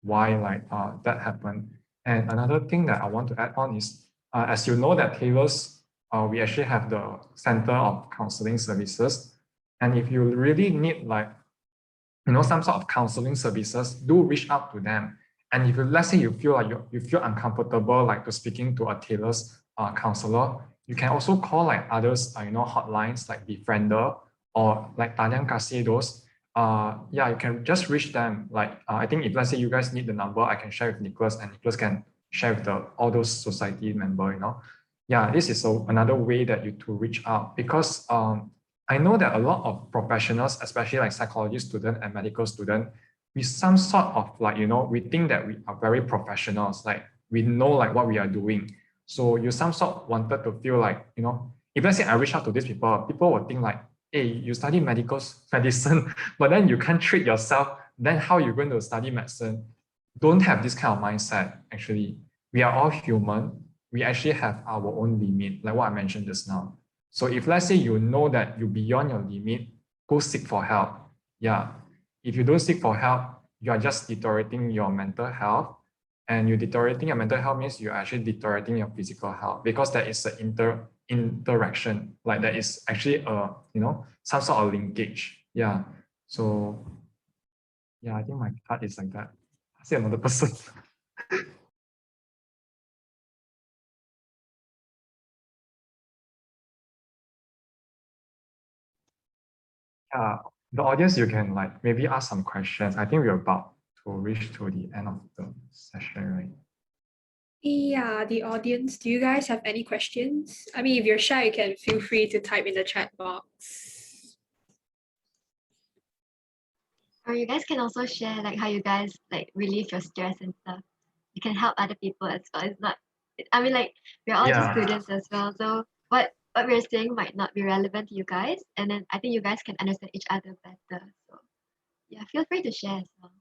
why like that happened. And another thing that I want to add on is, as you know that Taylor's, we actually have the Center of Counseling Services. And if you really need like, you know, some sort of counseling services, do reach out to them. And if you, let's say you feel like you feel uncomfortable like to speaking to a Taylor's counselor, you can also call like others, you know, hotlines like Befriender or like Talian Kasih, those. Yeah, you can just reach them. Like, I think if let's say you guys need the number, I can share with Nicholas, and Nicholas can share with all those society member, you know. Yeah, this is another way that you to reach out, because I know that a lot of professionals, especially like psychology student and medical student, we some sort of like, you know, we think that we are very professionals, like we know like what we are doing. So you some sort wanted to feel like, you know, if let's say I reach out to these people, people will think like, hey, you study medicine, but then you can't treat yourself, then how are you going to study medicine? Don't have this kind of mindset, actually. We are all human. We actually have our own limit, like what I mentioned just now. So if let's say you know that you're beyond your limit, go seek for help. Yeah. If you don't seek for help, you are just deteriorating your mental health. And you deteriorating your mental health means you're actually deteriorating your physical health, because there is an interaction, like there is actually a, you know, some sort of linkage. Yeah. So yeah, I think my card is like that. I see another person. The audience, you can like maybe ask some questions. I think we're about to reach to the end of the session, right? Yeah, the audience, do you guys have any questions? I mean, if you're shy, you can feel free to type in the chat box. Or you guys can also share like how you guys like relieve your stress and stuff. You can help other people as well. It's not, I mean, like we're all just students as well. So what we're saying might not be relevant to you guys. And then I think you guys can understand each other better. So yeah, feel free to share as well.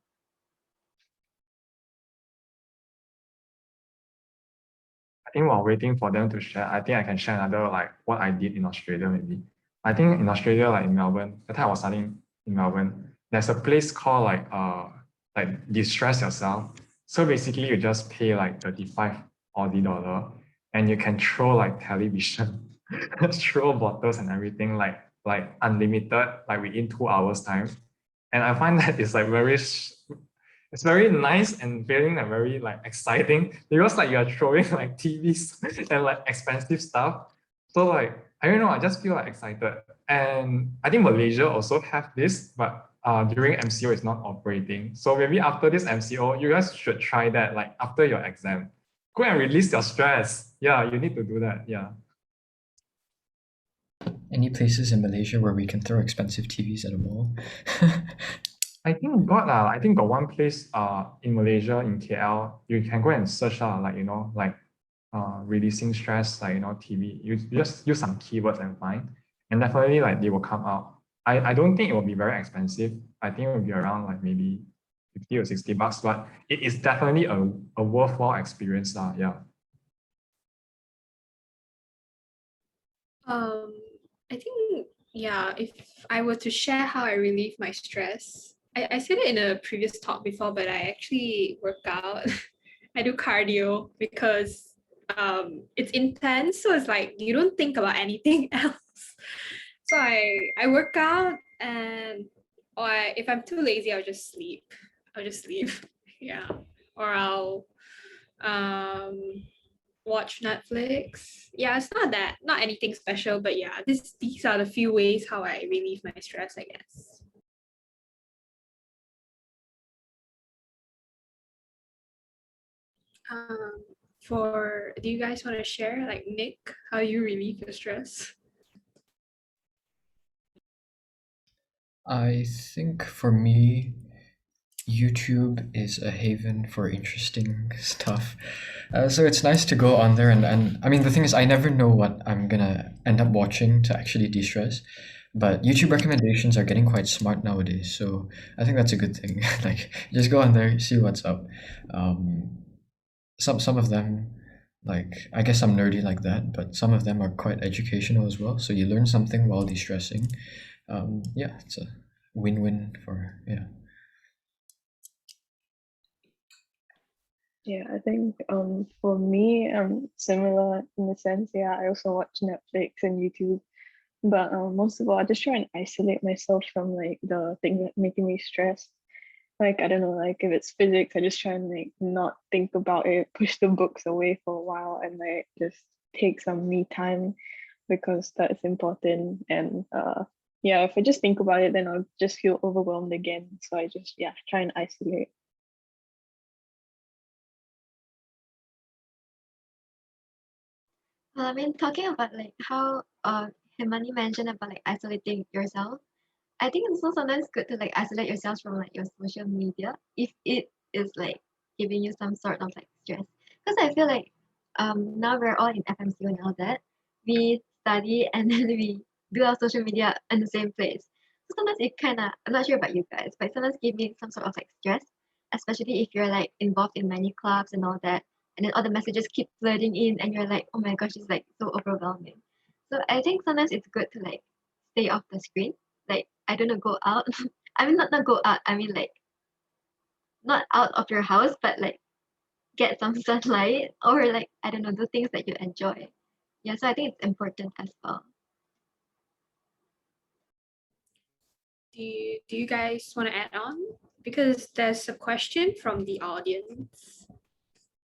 I think while waiting for them to share, I think I can share another like what I did in Australia maybe. I think in Australia, like in Melbourne, the time I was studying in Melbourne, there's a place called like Distress Yourself. So basically you just pay like 35 Aussie dollar and you can throw like television, throw bottles and everything like unlimited, like within 2 hours time. And I find that it's like it's very nice and feeling like very like exciting, because like you're throwing like TVs and like expensive stuff. So like, I don't know, I just feel like excited. And I think Malaysia also have this, but during MCO it's not operating. So maybe after this MCO, you guys should try that, like after your exam. Go and release your stress. Yeah, you need to do that. Yeah. Any places in Malaysia where we can throw expensive TVs at a mall? I think got one place in Malaysia in KL you can go and search like releasing stress like TV. You just use some keywords and find, and definitely like they will come out. I don't think it will be very expensive. I think it will be around like maybe 50 or 60 bucks, but it is definitely a worthwhile experience. Yeah. I think, yeah, if I were to share how I relieve my stress, I said it in a previous talk before, but I actually work out. I do cardio because it's intense, so it's like you don't think about anything else. So I work out, and if I'm too lazy, I'll just sleep. Yeah. Or I'll watch Netflix. Yeah, it's not anything special, but yeah, these are the few ways how I relieve my stress, I guess. Do you guys want to share, like Nick, how you relieve your stress? I think for me, YouTube is a haven for interesting stuff. So it's nice to go on there and I mean the thing is I never know what I'm gonna end up watching to actually de-stress. But YouTube recommendations are getting quite smart nowadays, so I think that's a good thing. Like just go on there, see what's up. Some of them, like I guess I'm nerdy like that, but some of them are quite educational as well. So you learn something while de-stressing. Yeah, it's a win-win for yeah. Yeah, I think for me, similar in the sense, yeah, I also watch Netflix and YouTube. But most of all, I just try and isolate myself from like the things that making me stressed. Like, I don't know, like if it's physics, I just try and like not think about it, push the books away for a while and like just take some me time because that's important. And yeah, if I just think about it, then I'll just feel overwhelmed again. So I just, yeah, try and isolate. Well, I mean, talking about like how Hemani mentioned about like isolating yourself, I think it's also sometimes good to like isolate yourself from like your social media if it is like giving you some sort of like stress. Because I feel like now we're all in FMC and all that. We study and then we do our social media in the same place. So sometimes it kinda, I'm not sure about you guys, but sometimes give me some sort of like stress, especially if you're like involved in many clubs and all that. And then all the messages keep flooding in and you're like, oh my gosh, it's like so overwhelming. So I think sometimes it's good to like stay off the screen. Like I don't know, go out. I mean not go out, I mean like not out of your house, but like get some sunlight or like I don't know, do things that you enjoy. Yeah, so I think it's important as well. Do you guys want to add on? Because there's a question from the audience.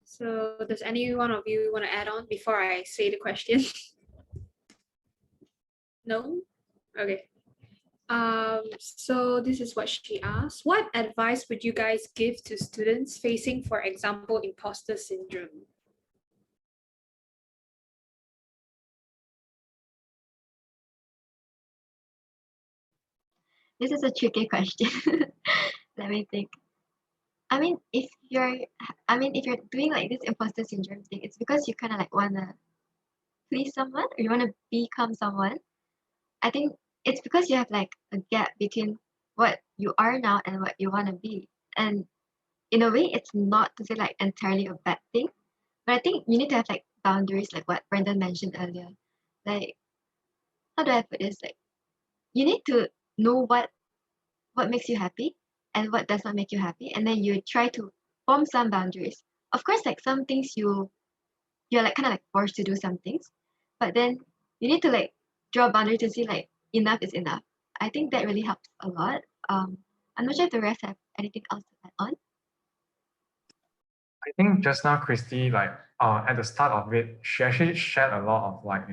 So does any one of you want to add on before I say the question? No? Okay. So this is what she asked. What advice would you guys give to students facing, for example, imposter syndrome? This is a tricky question. Let me think. I mean, if you're doing like this imposter syndrome thing, it's because you kind of like wanna please someone or you wanna become someone. I think it's because you have like a gap between what you are now and what you wanna be. And in a way, it's not to say like entirely a bad thing, but I think you need to have like boundaries, like what Brendon mentioned earlier. Like, how do I put this? Like, you need to know what makes you happy and what does not make you happy, and then you try to form some boundaries. Of course, like some things you're like kind of like forced to do some things, but then you need to like draw a boundary to see like enough is enough. I think that really helps a lot. I'm not sure if the rest have anything else to add on. I think just now Kristy, like at the start of it, she actually shared a lot of like,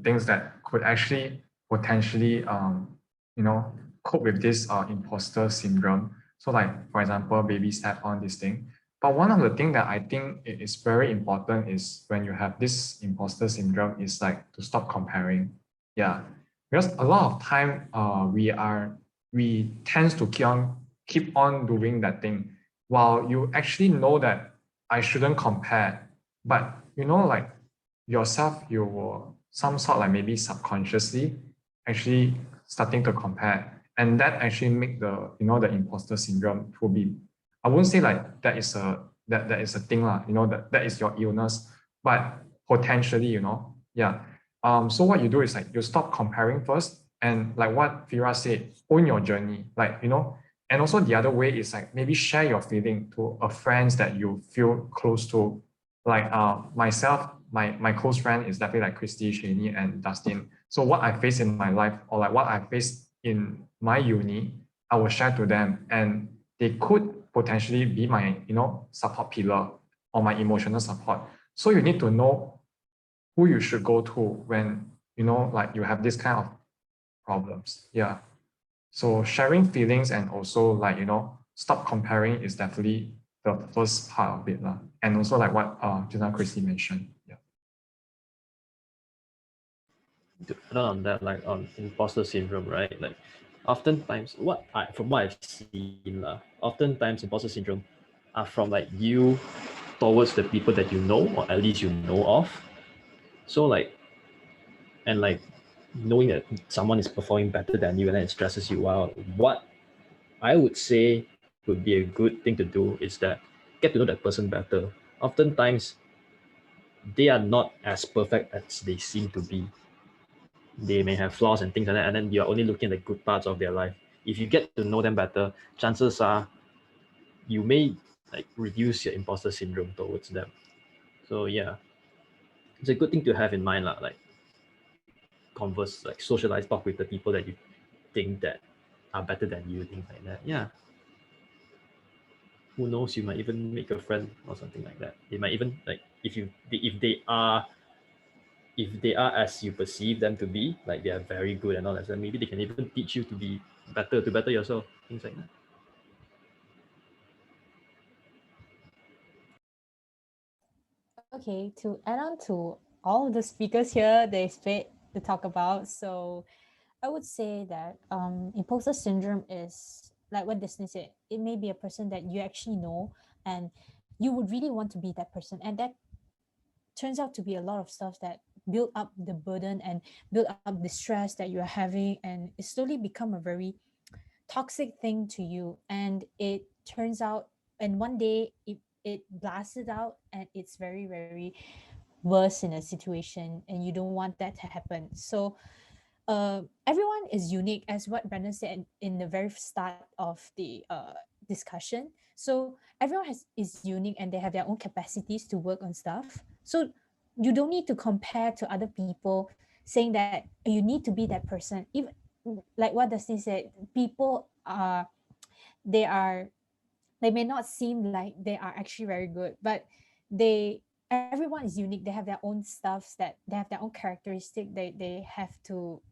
things that could actually potentially cope with this imposter syndrome. So like for example, baby step on this thing. But one of the things that I think it is very important is when you have this imposter syndrome is like to stop comparing. Yeah, because a lot of time we tends to keep on doing that thing while you actually know that I shouldn't compare, but like yourself, you will some sort like maybe subconsciously actually starting to compare, and that actually make the imposter syndrome to be. I wouldn't say like that is a thing lah, that is your illness, but potentially, yeah. So what you do is like you stop comparing first, and like what Fira said, own your journey, and also the other way is like maybe share your feeling to a friends that you feel close to. Like myself, my close friend is definitely like Kristy, Shaynae, and Dustin. So what I face in my life, or like what I face in my uni, I will share to them, and they could potentially be my support pillar or my emotional support. So you need to know who you should go to when like you have this kind of problems. Yeah. So sharing feelings and also like stop comparing is definitely the first part of it lah. And also like what just now Kristy mentioned. Yeah. To add on that, like on imposter syndrome, right? Like oftentimes from what I've seen, oftentimes imposter syndrome are from like you towards the people that you know, or at least you know of. So like, and like knowing that someone is performing better than you and then it stresses you out. What I would say would be a good thing to do is that get to know that person better. Oftentimes, they are not as perfect as they seem to be. They may have flaws and things like that, and then you're only looking at the good parts of their life. If you get to know them better, chances are you may like reduce your imposter syndrome towards them. So yeah, it's a good thing to have in mind, lah. Like converse, like socialize, talk with the people that you think that are better than you, things like that. Yeah. Who knows? You might even make a friend or something like that. They might even like if they are as you perceive them to be, like they are very good and all that, maybe they can even teach you to be better, to better yourself, things like that. Okay, to add on to all of the speakers here, they spit to talk about. So I would say that imposter syndrome is like what Disney said. It may be a person that you actually know, and you would really want to be that person, and that turns out to be a lot of stuff that build up the burden and build up the stress that you're having, and it slowly become a very toxic thing to you, and it turns out, and one day it blasted out, and it's very very worse in a situation, and you don't want that to happen. So everyone is unique, as what Brendon said in the very start of the discussion. So everyone is unique, and they have their own capacities to work on stuff. So you don't need to compare to other people, saying that you need to be that person. Even like what Dustin said, people are they are they may not seem like they are actually very good, but they everyone is unique. They have their own stuffs, that they have their own characteristic. They have to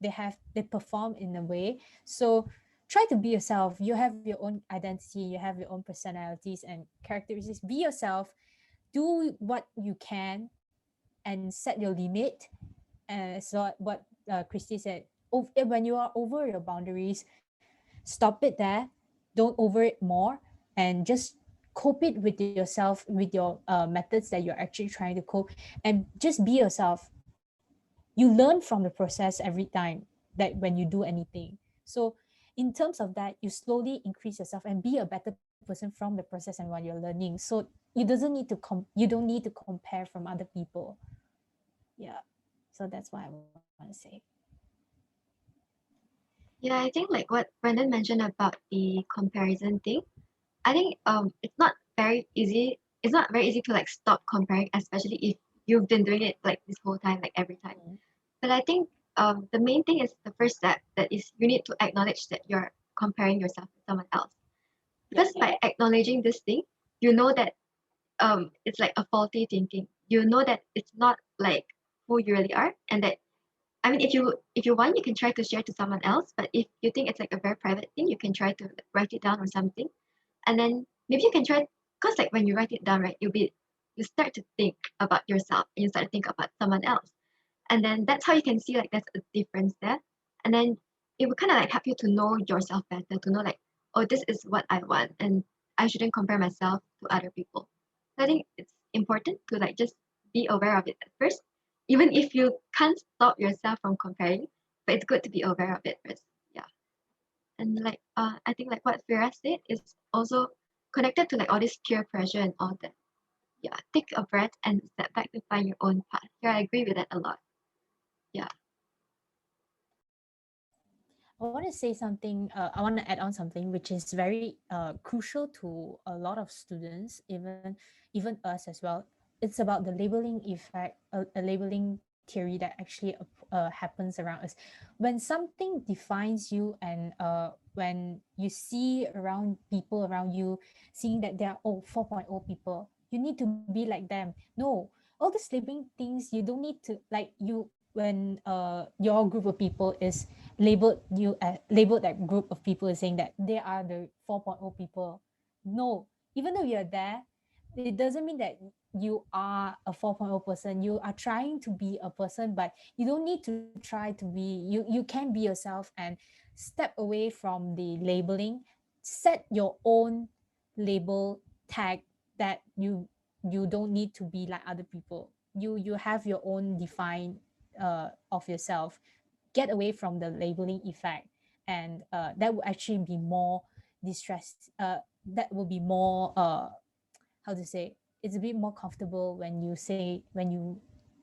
they perform in a way. So try to be yourself. You have your own identity, you have your own personalities and characteristics. Be yourself, do what you can, and set your limit. So what Kristy said, when you are over your boundaries, stop it there, don't over it more, and just cope it with yourself, with your methods that you're actually trying to cope, and just be yourself. You learn from the process every time, that when you do anything. So in terms of that, you slowly increase yourself and be a better person from the process and while you're learning. So you don't need to compare from other people. Yeah, so that's what I want to say. Yeah, I think like what Brendon mentioned about the comparison thing, I think it's not very easy. It's not very easy to like stop comparing, especially if you've been doing it like this whole time, like every time. But I think the main thing is the first step, that is you need to acknowledge that you're comparing yourself with someone else. Because by acknowledging this thing, you know that it's like a faulty thinking. You know that it's not like who you really are, and that, I mean, if you want, you can try to share to someone else. But if you think it's like a very private thing, you can try to write it down or something, and then maybe you can try, because like when you write it down, right, you start to think about yourself and you start to think about someone else, And then that's how you can see like there's a difference there. And then it will kind of like help you to know yourself better, to know like, oh, this is what I want, and I shouldn't compare myself to other people. So I think it's important to like just be aware of it at first, even if you can't stop yourself from comparing, but it's good to be aware of it first. Yeah. And like I think like what Fira said is also connected to like all this peer pressure and all that. Yeah, take a breath and step back to find your own path. Yeah, I agree with that a lot. Yeah. I want to say something. I want to add on something which is very crucial to a lot of students, even us as well. It's about the labeling effect, a labeling theory that actually happens around us. When something defines you, and when you see around people around you, seeing that there are 4.0 people, you need to be like them. No, all these labeling things, you don't need to like you when your group of people is labeled that group of people is saying that they are the 4.0 people. No, even though you're there, it doesn't mean that you are a 4.0 person. You are trying to be a person, but you don't need to try to be. You can be yourself and step away from the labeling. Set your own label tag that you don't need to be like other people. You have your own define of yourself. Get away from the labeling effect, and that will actually be more distressed. That will be more how to say, it's a bit more comfortable when you say, when you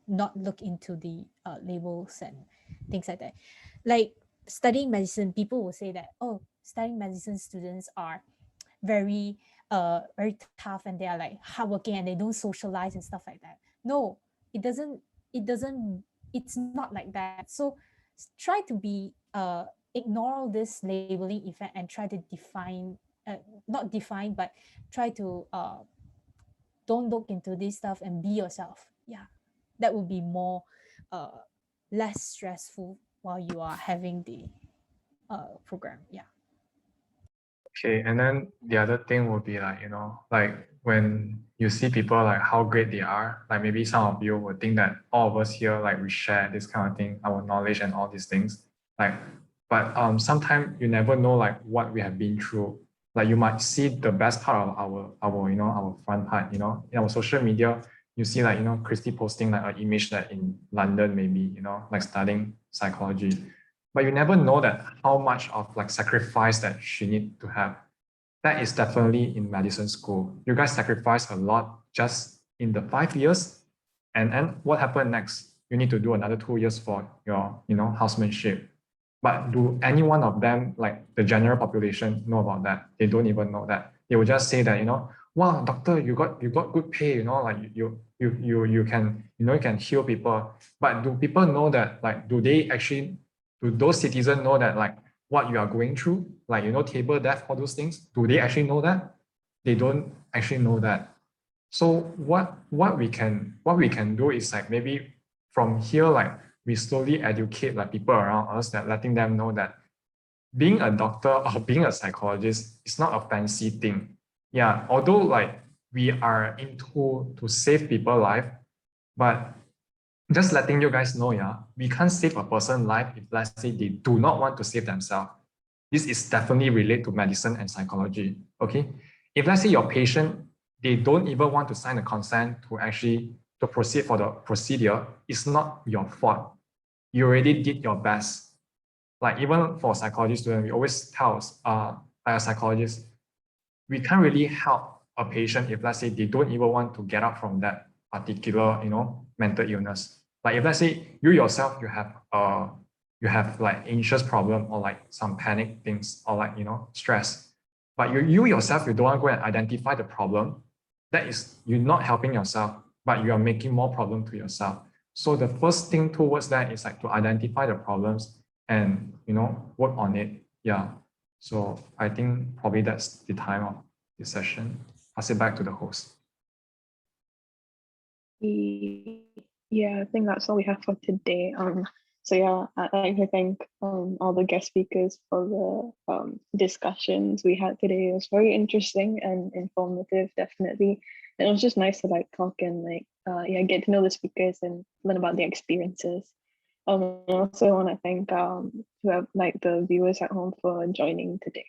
not look into the labels and things like that. Like studying medicine, people will say that, oh, studying medicine students are very tough, and they are like hardworking, and they don't socialize and stuff like that. No, it doesn't it's not like that. So try to be ignore this labeling effect and try to define, not define, but try to don't look into this stuff and be yourself. Yeah, that would be more uh less stressful while you are having the program. Yeah. Okay, and then the other thing would be like, like when you see people like how great they are, like maybe some of you would think that all of us here, like we share this kind of thing, our knowledge and all these things. Like, but sometimes you never know like what we have been through. Like you might see the best part of our front part, in our social media, you see like, Kristy posting like an image that in London, maybe, like studying psychology. But you never know that how much of like sacrifice that she need to have. That is definitely in medicine school. You guys sacrifice a lot just in the 5 years. And then what happened next? You need to do another 2 years for your, housemanship. But do any one of them, like the general population, know about that? They don't even know that. They will just say that, wow, doctor, you got good pay, like you can, you can heal people. But do people know that, like, do those citizens know that like what you are going through, like, table death, all those things? Do they actually know that? They don't actually know that. So what we can do is like maybe from here, like we slowly educate like people around us, that letting them know that being a doctor or being a psychologist is not a fancy thing. Yeah, although like we are into to save people's life, but just letting you guys know, yeah, we can't save a person's life if, let's say, they do not want to save themselves. This is definitely related to medicine and psychology, okay? If, let's say, your patient, they don't even want to sign a consent to proceed for the procedure, it's not your fault. You already did your best. Like even for psychology students, we always tell like a psychologist, we can't really help a patient if, let's say, they don't even want to get out from that particular, mental illness. Like if, let's say, you yourself, you have like anxious problem or like some panic things or like, stress, but you yourself, you don't want to go and identify the problem, that is, you're not helping yourself, but you are making more problem to yourself. So the first thing towards that is like to identify the problems and, work on it. Yeah. So I think probably that's the time of this session. Pass it back to the host. Yeah, I think that's all we have for today. So yeah, I thank all the guest speakers for the discussions we had today. It was very interesting and informative, definitely. And it was just nice to like talk and like get to know the speakers and learn about their experiences. I also want to thank who have like the viewers at home for joining today.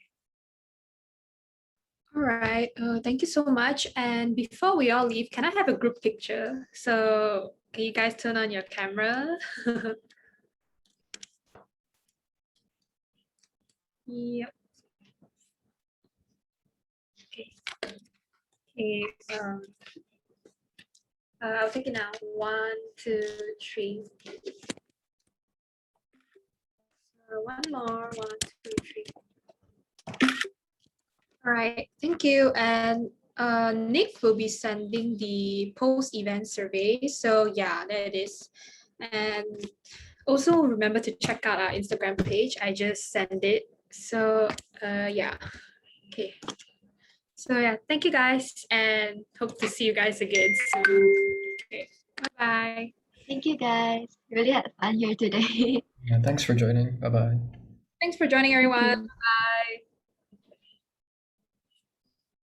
All right. Thank you so much. And before we all leave, can I have a group picture? So can you guys turn on your camera? Yep. Okay. Okay. I'll take it now. 1, 2, 3. One more. 1, 2, 3. All right. Thank you. And Nick will be sending the post-event survey. So yeah, there it is. And also remember to check out our Instagram page. I just sent it. So yeah. Okay. So yeah, thank you guys and hope to see you guys again soon. Okay. Bye-bye. Thank you guys. Really had fun here today. Yeah, thanks for joining. Bye bye. Thanks for joining, Thank everyone. you. Bye.